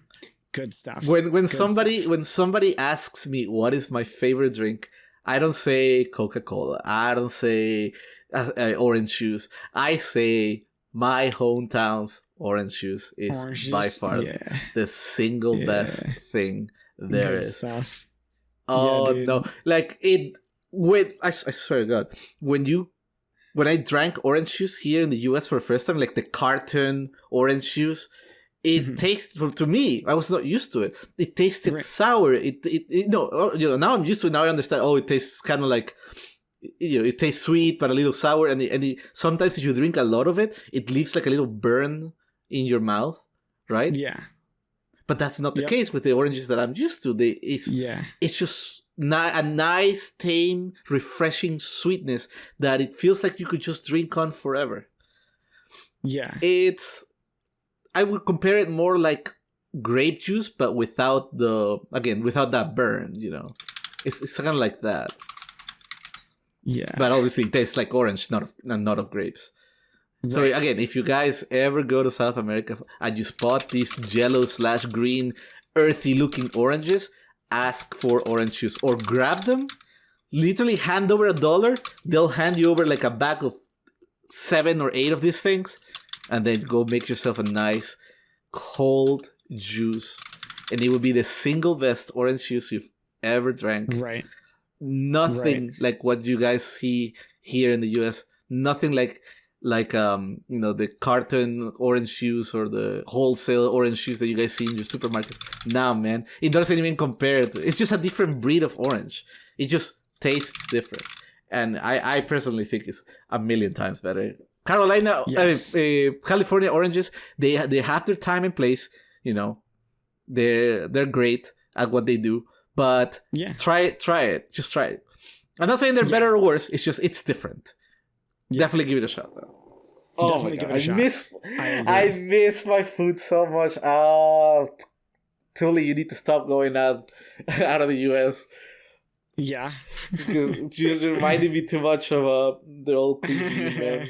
Good stuff. When somebody asks me what is my favorite drink, I don't say Coca-Cola. I don't say orange juice. I say my hometown's orange juice is by far the single best thing there is. Stuff. Oh no! Like it. I swear to God, when I drank orange juice here in the US for the first time, like the carton orange juice, it tasted, to me, I was not used to it. It tasted sour. Now I'm used to it. Now I understand. Oh, it tastes kind of like, it tastes sweet, but a little sour. And sometimes if you drink a lot of it, it leaves like a little burn in your mouth, right? Yeah. But that's not the case with the oranges that I'm used to. It's just a nice, tame, refreshing sweetness that it feels like you could just drink on forever. Yeah. I would compare it more like grape juice, but without that burn, you know. It's kind of like that. Yeah. But obviously it tastes like orange, not of grapes. Right. So again, if you guys ever go to South America and you spot these yellow/green, earthy-looking oranges, ask for orange juice or grab them. Literally hand over $1. They'll hand you over like a bag of 7 or 8 of these things, and then go make yourself a nice cold juice, and it will be the single best orange juice you've ever drank. Right. Nothing like what you guys see here in the US. Nothing like the carton orange juice or the wholesale orange juice that you guys see in your supermarkets. Nah, man, it doesn't even compare. It's just a different breed of orange. It just tastes different, and I personally think it's a million times better. California oranges, they have their time and place. You know, they're great at what they do. But try it. Just try it. I'm not saying they're better or worse. It's just it's different. Definitely give it a shot, though. Oh my God. I miss my food so much. Oh, Tully, you need to stop going out of the US. Yeah. Because you reminded me too much of the old cuisine, man.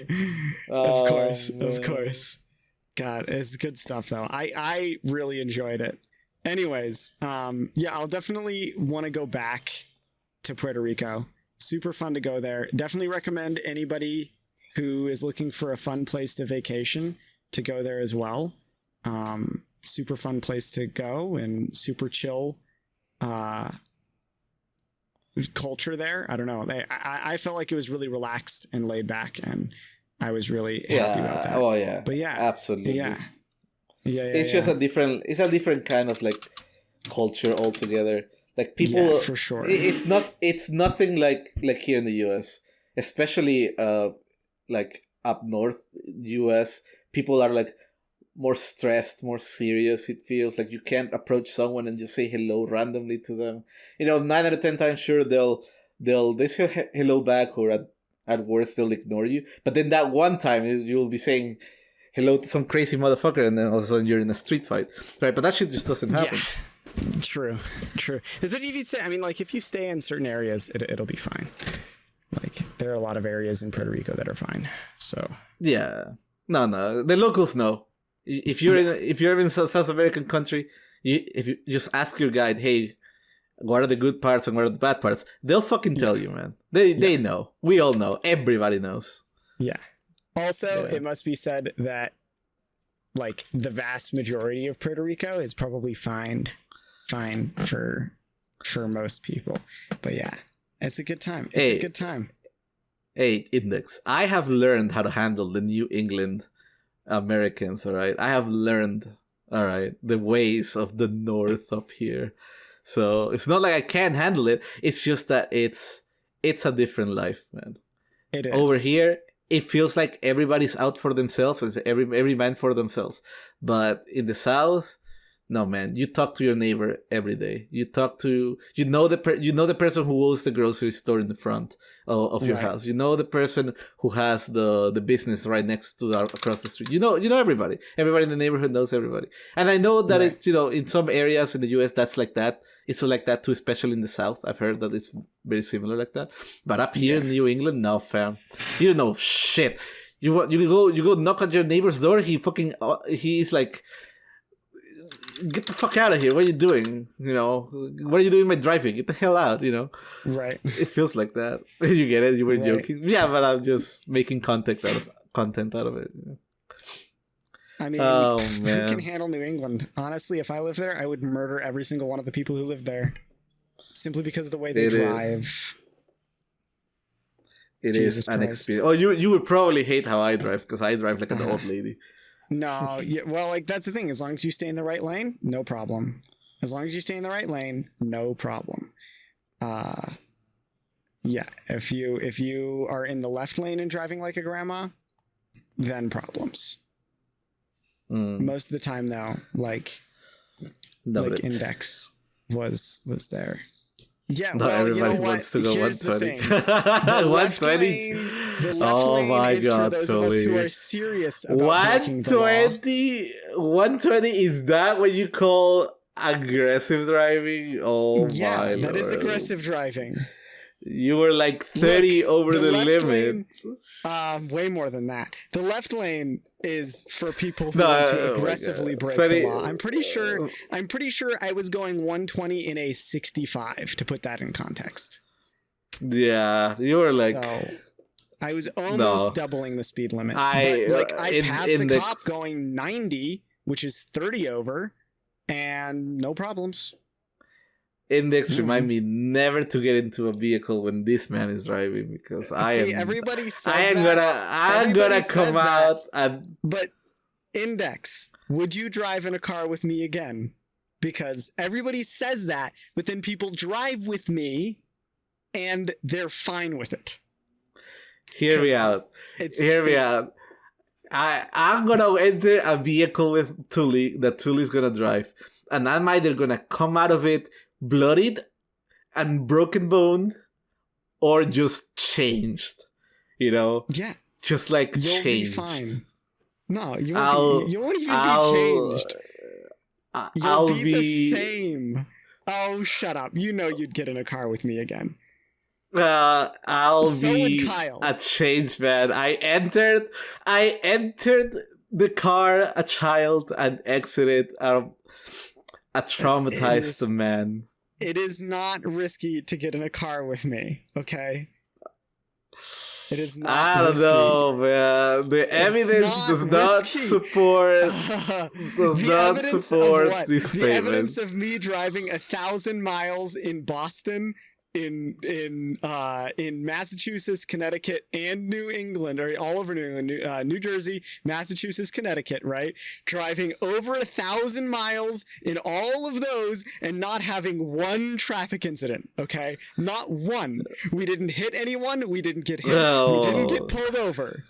Of course. God, it's good stuff, though. I really enjoyed it. Anyways, I'll definitely want to go back to Puerto Rico. Super fun to go there. Definitely recommend anybody who is looking for a fun place to vacation to go there as well. Super fun place to go and super chill culture there. I don't know. I felt like it was really relaxed and laid back, and I was really happy about that. Oh yeah. But yeah, absolutely. Yeah. It's just a different kind of like culture altogether. Like people, for sure. It's nothing like here in the US, especially like up north US. People are like more stressed, more serious. It feels like you can't approach someone and just say hello randomly to them. 9 out of 10 times, sure, they say hello back, or at worst they'll ignore you. But then that one time you'll be saying hello to some crazy motherfucker, and then all of a sudden you're in a street fight, right? But that shit just doesn't happen. Yeah, true. But if you say, I mean, like, if you stay in certain areas, it'll be fine. Like, there are a lot of areas in Puerto Rico that are fine. So yeah, no, the locals know. If you're in South American country, if you just ask your guide, hey, what are the good parts and what are the bad parts? They'll fucking tell you, man. They know. We all know. Everybody knows. Yeah. Also, it must be said that, like, the vast majority of Puerto Rico is probably fine for most people. But yeah, it's a good time. It's a good time. Hey, Index. I have learned how to handle the New England Americans, all right? I have learned, all right, the ways of the North up here. So it's not like I can't handle it. It's just that it's a different life, man. It is. Over here, it feels like everybody's out for themselves. It's every man for themselves. But in the South, no, man. You talk to your neighbor every day. You talk to the person who owns the grocery store in the front of your house. You know the person who has the business right next to across the street. You know everybody. Everybody in the neighborhood knows everybody. And I know that it's in some areas in the U.S. that's like that. It's like that too, especially in the South. I've heard that it's very similar like that. But up here in New England, no, fam. You don't know shit. You go knock on your neighbor's door. He's like, get the fuck out of here. What are you doing? What are you doing by driving? Get the hell out, Right. It feels like that. You get it? You were joking. Yeah, but I'm just making content out of it. I mean, who can handle New England? Honestly, if I lived there, I would murder every single one of the people who live there. Simply because of the way they drive. It is an experience. Oh, you would probably hate how I drive, because I drive like an old lady. No, well, like, that's the thing. As long as you stay in the right lane, no problem. As long as you stay in the right lane, no problem. Yeah, if you are in the left lane and driving like a grandma, then problems. Most of the time, though, like Index was there. Yeah, not everybody wants to go 120. 120? The left lane is for those of us who are serious about 120? 120, is that what you call aggressive driving? Oh yeah, my Lord. That is aggressive driving. You were like 30 over the limit. Lane, way more than that. The left lane is for people who want to aggressively break the law. I'm pretty sure I was going 120 in a 65, to put that in context. Yeah, you were like... So, I was almost doubling the speed limit. I passed a cop going 90, which is 30 over, and no problems. Index remind me never to get into a vehicle when this man is driving, because everybody says I'm gonna come out and... But Index, would you drive in a car with me again? Because everybody says that, but then people drive with me and they're fine with it. Hear me out. I'm gonna enter a vehicle with Tully that Tully's gonna drive, and I'm either gonna come out of it bloodied and broken boned, or just changed, Yeah, just like you'll changed. Be fine. No, you won't even be changed. You'll be the same. Oh, shut up! You'd get in a car with me again. I'll be Kyle. A changed man. I entered the car a child and exited a traumatized man. It is not risky to get in a car with me, okay? It is not I don't know, man. The evidence does not support this statement. The evidence of me driving 1,000 miles in Boston, in Massachusetts, Connecticut, and New England, or all over New England, New Jersey, Massachusetts, Connecticut, right? Driving over 1,000 miles in all of those and not having one traffic incident, okay? Not one. We didn't hit anyone. We didn't get hit. We didn't get pulled over.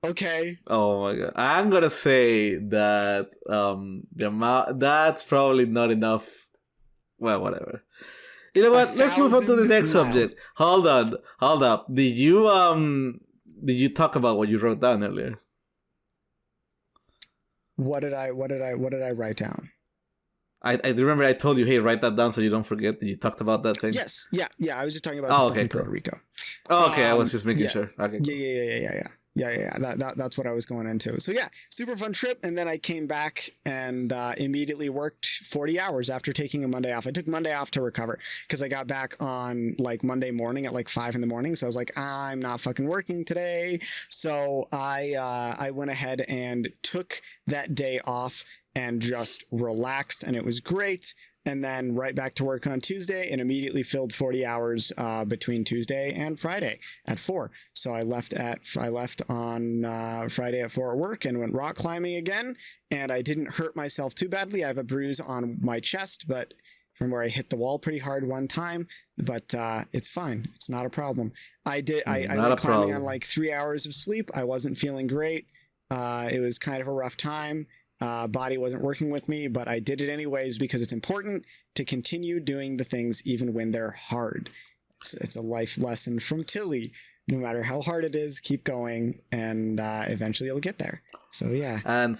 Okay. Oh my god. I'm gonna say that the amount, that's probably not enough. Well, whatever. You know what? Let's move on to the next subject. Hold up. Did you talk about what you wrote down earlier? What did I write down? I remember I told you, hey, write that down so you don't forget. You talked about that thing. Yes. Yeah. I was just talking about the stuff in Puerto Rico. Oh, okay. I was just making sure. Okay. Cool. Yeah. That's what I was going into. So yeah, super fun trip. And then I came back and immediately worked 40 hours after taking a Monday off. I took Monday off to recover because I got back on like Monday morning at like 5 a.m. So I was like, I'm not fucking working today. So I went ahead and took that day off and just relaxed, and it was great. And then right back to work on Tuesday and immediately filled 40 hours between Tuesday and Friday at 4. So I left on Friday at 4 at work and went rock climbing again. And I didn't hurt myself too badly. I have a bruise on my chest, but from where I hit the wall pretty hard one time, but it's fine. It's not a problem. I went climbing on like 3 hours of sleep. I wasn't feeling great. It was kind of a rough time. Body wasn't working with me, but I did it anyways because it's important to continue doing the things even when they're hard. It's a life lesson from Tilly. No matter how hard it is, keep going, and eventually you'll get there. So yeah. And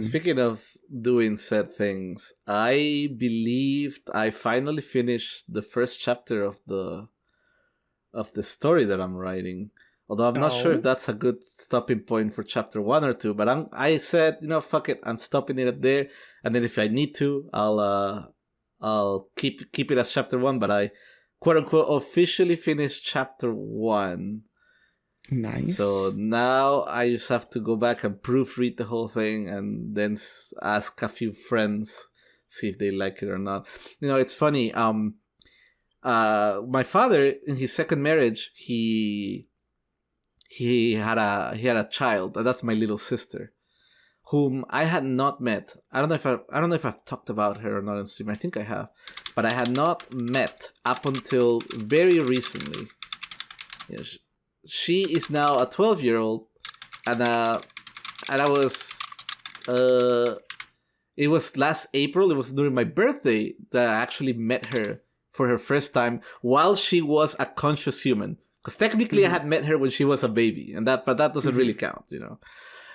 speaking of doing said things, I believed I finally finished the first chapter of the story that I'm writing. Although I'm not sure if that's a good stopping point for chapter 1 or 2, but I said, fuck it, I'm stopping it at there, and then if I need to, I'll keep it as chapter 1. But I, quote unquote, officially finished chapter 1. Nice. So now I just have to go back and proofread the whole thing, and then ask a few friends, see if they like it or not. It's funny. My father, in his second marriage, he had a child, and that's my little sister, whom I had not met. I don't know if I've talked about her or not on stream. I think I have, but I had not met up until very recently. She is now a 12-year-old, and I was. It was last April. It was during my birthday that I actually met her for her first time while she was a conscious human. Because technically I had met her when she was a baby, but that doesn't really count,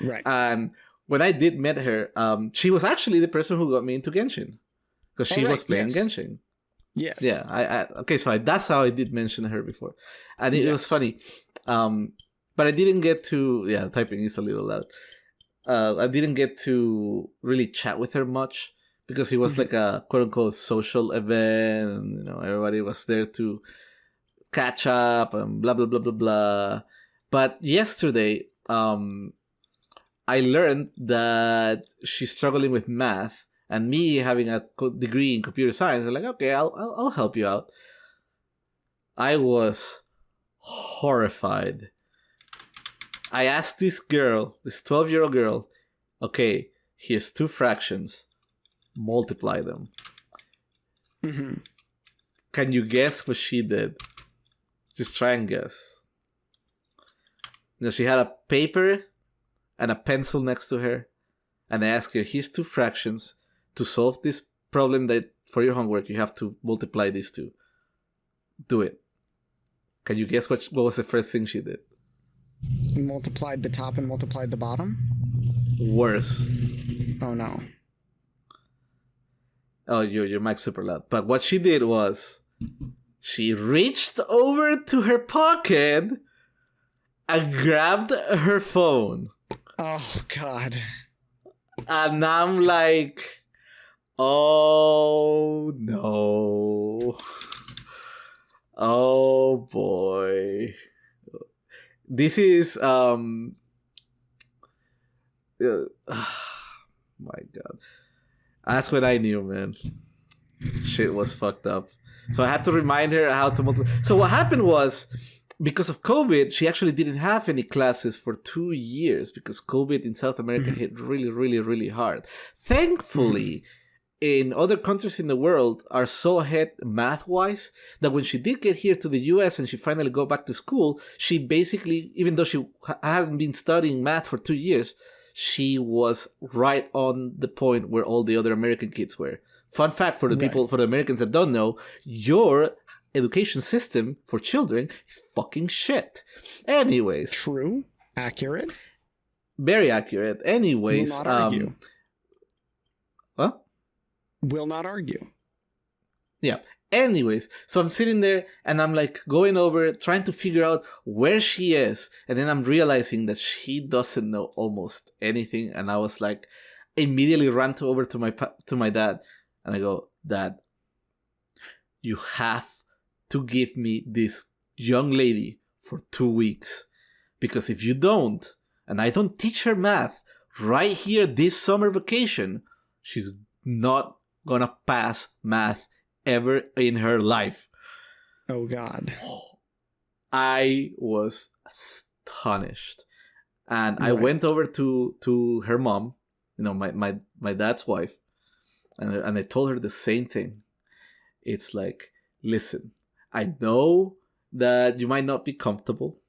Right. And when I did meet her, she was actually the person who got me into Genshin. Because she was playing Genshin. Yes. Yeah. That's how I did mention her before. And it was funny. But I didn't get to... Yeah, typing is a little loud. I didn't get to really chat with her much. Because it was like a quote-unquote social event. And, everybody was there to... catch up and blah blah blah blah blah. But yesterday, I learned that she's struggling with math, and me having a degree in computer science, I'm like, okay, I'll help you out. I was horrified. I asked this 12-year-old girl, okay, here's 2 fractions, multiply them. Can you guess what she did? Just try and guess. She had a paper and a pencil next to her, and I asked her, here's 2 fractions. To solve this problem that for your homework, you have to multiply these 2. Do it. Can you guess what was the first thing she did? Multiplied the top and multiplied the bottom? Worse. Oh no. Oh, your mic's super loud. But what she did was... she reached over to her pocket and grabbed her phone. Oh, God. And I'm like, oh, no. Oh, boy. This is, my God. That's when I knew, man. Shit was fucked up. So I had to remind her how to multiply. So what happened was, because of COVID, she actually didn't have any classes for 2 years because COVID in South America hit really, really, really hard. Thankfully, in other countries in the world are so ahead math-wise that when she did get here to the US and she finally go back to school, she basically, even though she hasn't been studying math for 2 years, she was right on the point where all the other American kids were. Fun fact for the people, for the Americans that don't know, your education system for children is fucking shit. Anyways. True. Accurate. very accurate. Anyways, Will not argue. What? Will not argue. Yeah. Anyways, so I'm sitting there and I'm like going over, trying to figure out where she is. And then I'm realizing that she doesn't know almost anything. And I was like, immediately ran over to my dad. And I go, Dad, you have to give me this young lady for 2 weeks. Because if you don't, and I don't teach her math right here this summer vacation, she's not gonna pass math ever in her life. Oh God. I was astonished. And I Right. went over to her mom, my dad's wife, and I told her the same thing. It's like, listen, I know that you might not be comfortable,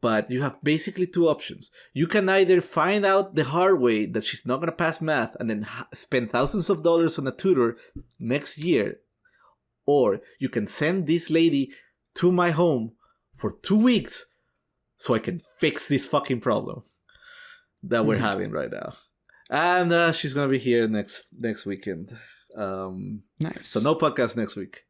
but you have basically 2 options. You can either find out the hard way that she's not going to pass math and then spend thousands of dollars on a tutor next year, or you can send this lady to my home for 2 weeks so I can fix this fucking problem that we're having right now. And she's going to be here next weekend. Nice. So no podcast next week.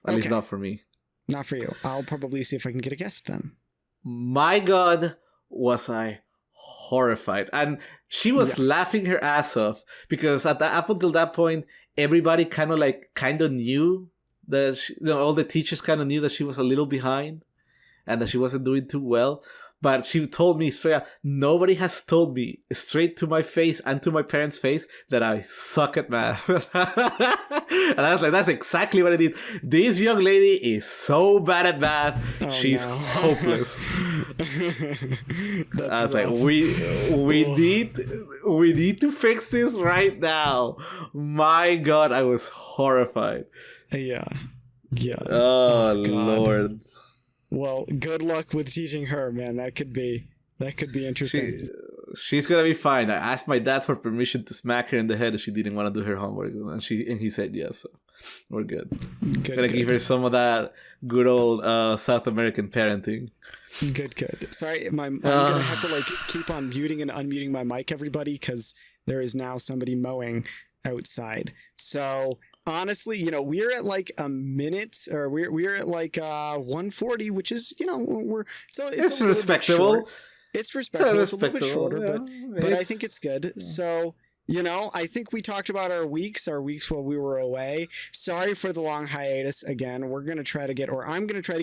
At least not for me. Not for you. I'll probably see if I can get a guest then. My God, was I horrified. And she was laughing her ass off because up until that point, everybody kind of knew that all the teachers kind of knew that she was a little behind and that she wasn't doing too well. But she told me, so yeah, nobody has told me straight to my face and to my parents' face that I suck at math. And I was like, that's exactly what I did. This young lady is so bad at math. She's hopeless. I was like, we need to fix this right now. My God, I was horrified. Yeah. Oh Lord. Well, good luck with teaching her, man. That could be interesting. She's gonna be fine. I asked my dad for permission to smack her in the head if she didn't want to do her homework, and he said yes. So we're good. Gonna give her some of that good old South American parenting. Good. Sorry, I'm gonna have to keep on muting and unmuting my mic, everybody, because there is now somebody mowing outside. So. Honestly, we're at a minute, or we're at 140, which is, it's respectable. It's respectable. It's a little bit shorter, yeah. but I think it's good. Yeah. So, I think we talked about our weeks while we were away. Sorry for the long hiatus again. I'm going to try to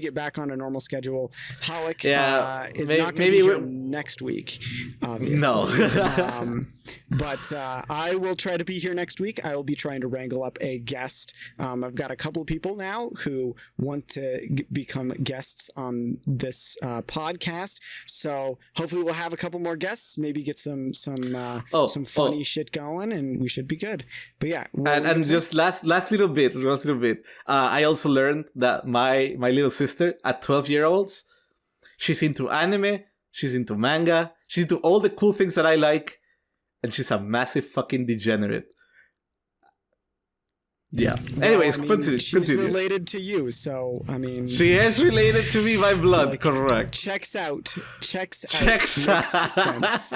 get back on a normal schedule. Hallik is not going to be here next week, obviously. No. But I will try to be here next week. I will be trying to wrangle up a guest. I've got a couple of people now who want to become guests on this podcast. So hopefully we'll have a couple more guests. Maybe get some funny shit going, and we should be good. But yeah, and just last little bit. I also learned that my little sister at 12-year-olds, she's into anime, she's into manga, she's into all the cool things that I like. And she's a massive fucking degenerate. Yeah. Anyways, continue. She's related to you, so she is related to me by blood. Correct. Checks out. Makes sense.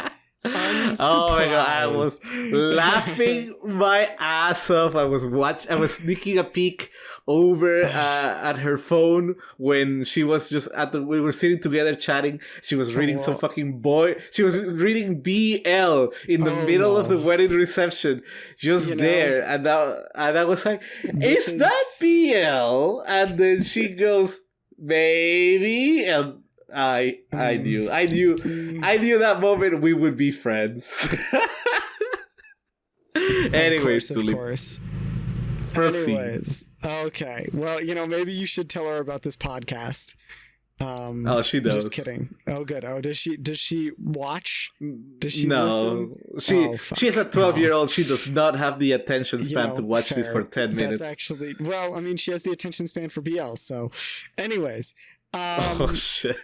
Oh my God, I was laughing my ass off. I was sneaking a peek over at her phone when she was just we were sitting together chatting. She was reading some fucking she was reading BL in the middle of the wedding reception, there. And I was like, is that BL? And then she goes, maybe. And I knew that moment we would be friends. Anyways, of course. Proceed. Anyways, okay. Well, maybe you should tell her about this podcast. She does. Just kidding. Oh, good. Oh, does she watch? Does she listen? She is a 12-year-old. She does not have the attention span to watch this for 10 minutes. That's actually, she has the attention span for BL. So, anyways. Oh shit.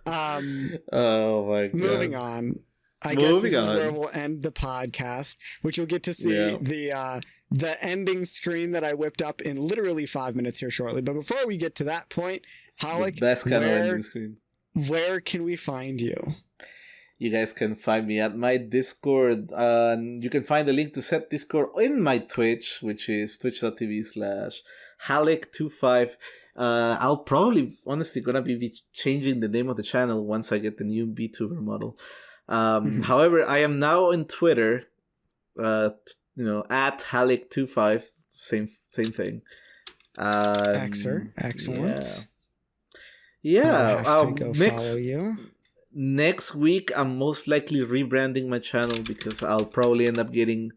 Oh my God. Moving on. I guess this is where we'll end the podcast, which you'll get to see the ending screen that I whipped up in literally 5 minutes here shortly. But before we get to that point, Hallik, best kind of ending screen. Where can we find you? You guys can find me at my Discord. You can find the link to set Discord in my Twitch, which is twitch.tv/Hallik25. I'll probably, honestly, gonna be changing the name of the channel once I get the new VTuber model. However, I am now on Twitter, at Hallik25, same thing. Excellent. Yeah. I'll have to go follow you. Next week, I'm most likely rebranding my channel because I'll probably end up getting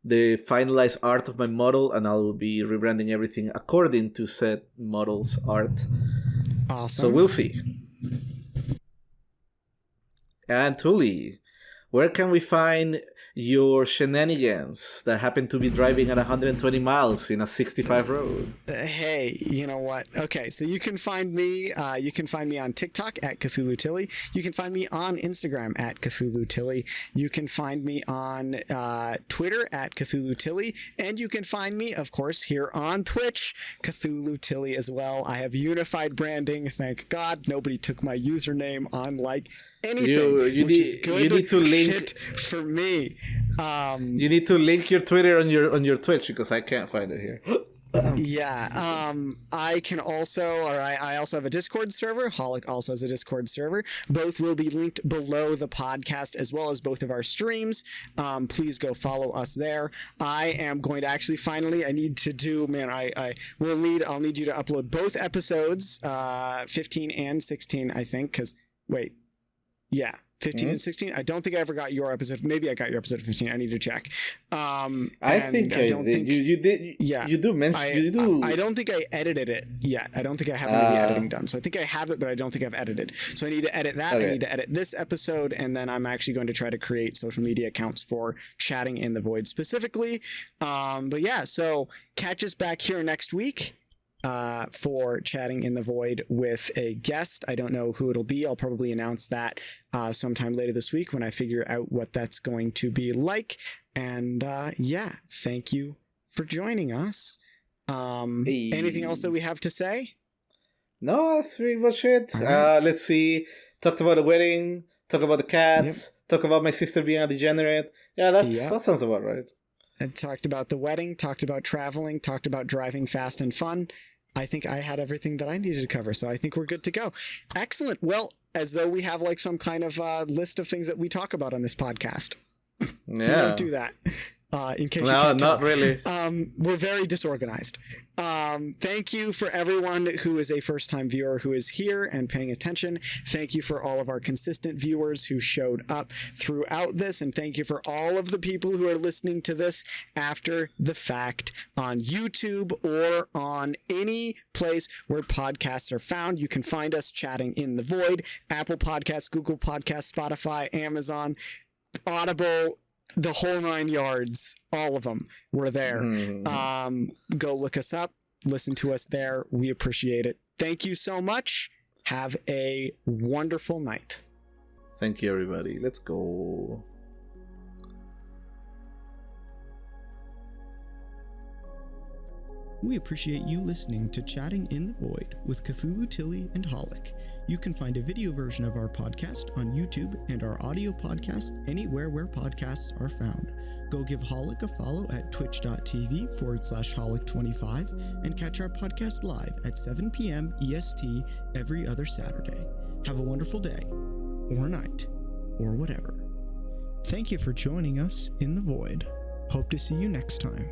the finalized art of my model, and I'll be rebranding everything according to said model's art. Awesome. So we'll see. And Tuli, where can we find your shenanigans that happen to be driving at 120 miles in a 65 road? Hey, you know what? Okay, so you can find me on TikTok at Cthulhu Tilly. You can find me on Instagram at Cthulhu Tilly. You can find me on Twitter at Cthulhu Tilly. And you can find me, of course, here on Twitch, Cthulhu Tilly as well. I have unified branding. Thank God nobody took my username on anything, which is good. You need to link shit for me. You need to link your Twitter on your Twitch because I can't find it here. Yeah. I can also, I also have a Discord server. Hallik also has a Discord server. Both will be linked below the podcast as well as both of our streams. Please go follow us there. I am going to actually I need to do, I'll need you to upload both episodes, 15 and 16, I think, 15 and 16. I don't think I ever got your episode. Maybe I got your episode 15. I need to check. I think I did. You did. Yeah, you do mention. You do. I don't think I edited it yet. I don't think I have any editing done. So I think I have it, but I don't think I've edited. So I need to edit that. Okay. I need to edit this episode, and then I'm actually going to try to create social media accounts for Chatting in the Void specifically. But yeah, so catch us back here next week. For Chatting in the Void with a guest. I don't know who it'll be. I'll probably announce that sometime later this week when I figure out what that's going to be like. And thank you for joining us. Anything else that we have to say? No, that's pretty much it. Right. Let's see. Talked about the wedding. Talk about the cats. Talk about my sister being a degenerate. Yeah, that sounds about right. I talked about the wedding, talked about traveling, talked about driving fast and fun. I think I had everything that I needed to cover, so I think we're good to go. Excellent. Well, as though we have some kind of list of things that we talk about on this podcast. Yeah. We don't do that. In case you can't tell. Not really. We're very disorganized. Thank you for everyone who is a first-time viewer who is here and paying attention. Thank you for all of our consistent viewers who showed up throughout this, and thank you for all of the people who are listening to this after the fact on YouTube or on any place where podcasts are found. You can find us Chatting in the Void, Apple Podcasts, Google Podcasts, Spotify, Amazon, Audible, the whole 9 yards, all of them were there. Go look us up, listen to us there. We appreciate it. Thank you so much. Have a wonderful night. Thank you, everybody. Let's go. We appreciate you listening to Chatting in the Void with Cthulhu Tilly and Hallik. You can find a video version of our podcast on YouTube and our audio podcast anywhere where podcasts are found. Go give Hallik a follow at twitch.tv/Hallik25 and catch our podcast live at 7 p.m. EST every other Saturday. Have a wonderful day, or night, or whatever. Thank you for joining us in the Void. Hope to see you next time.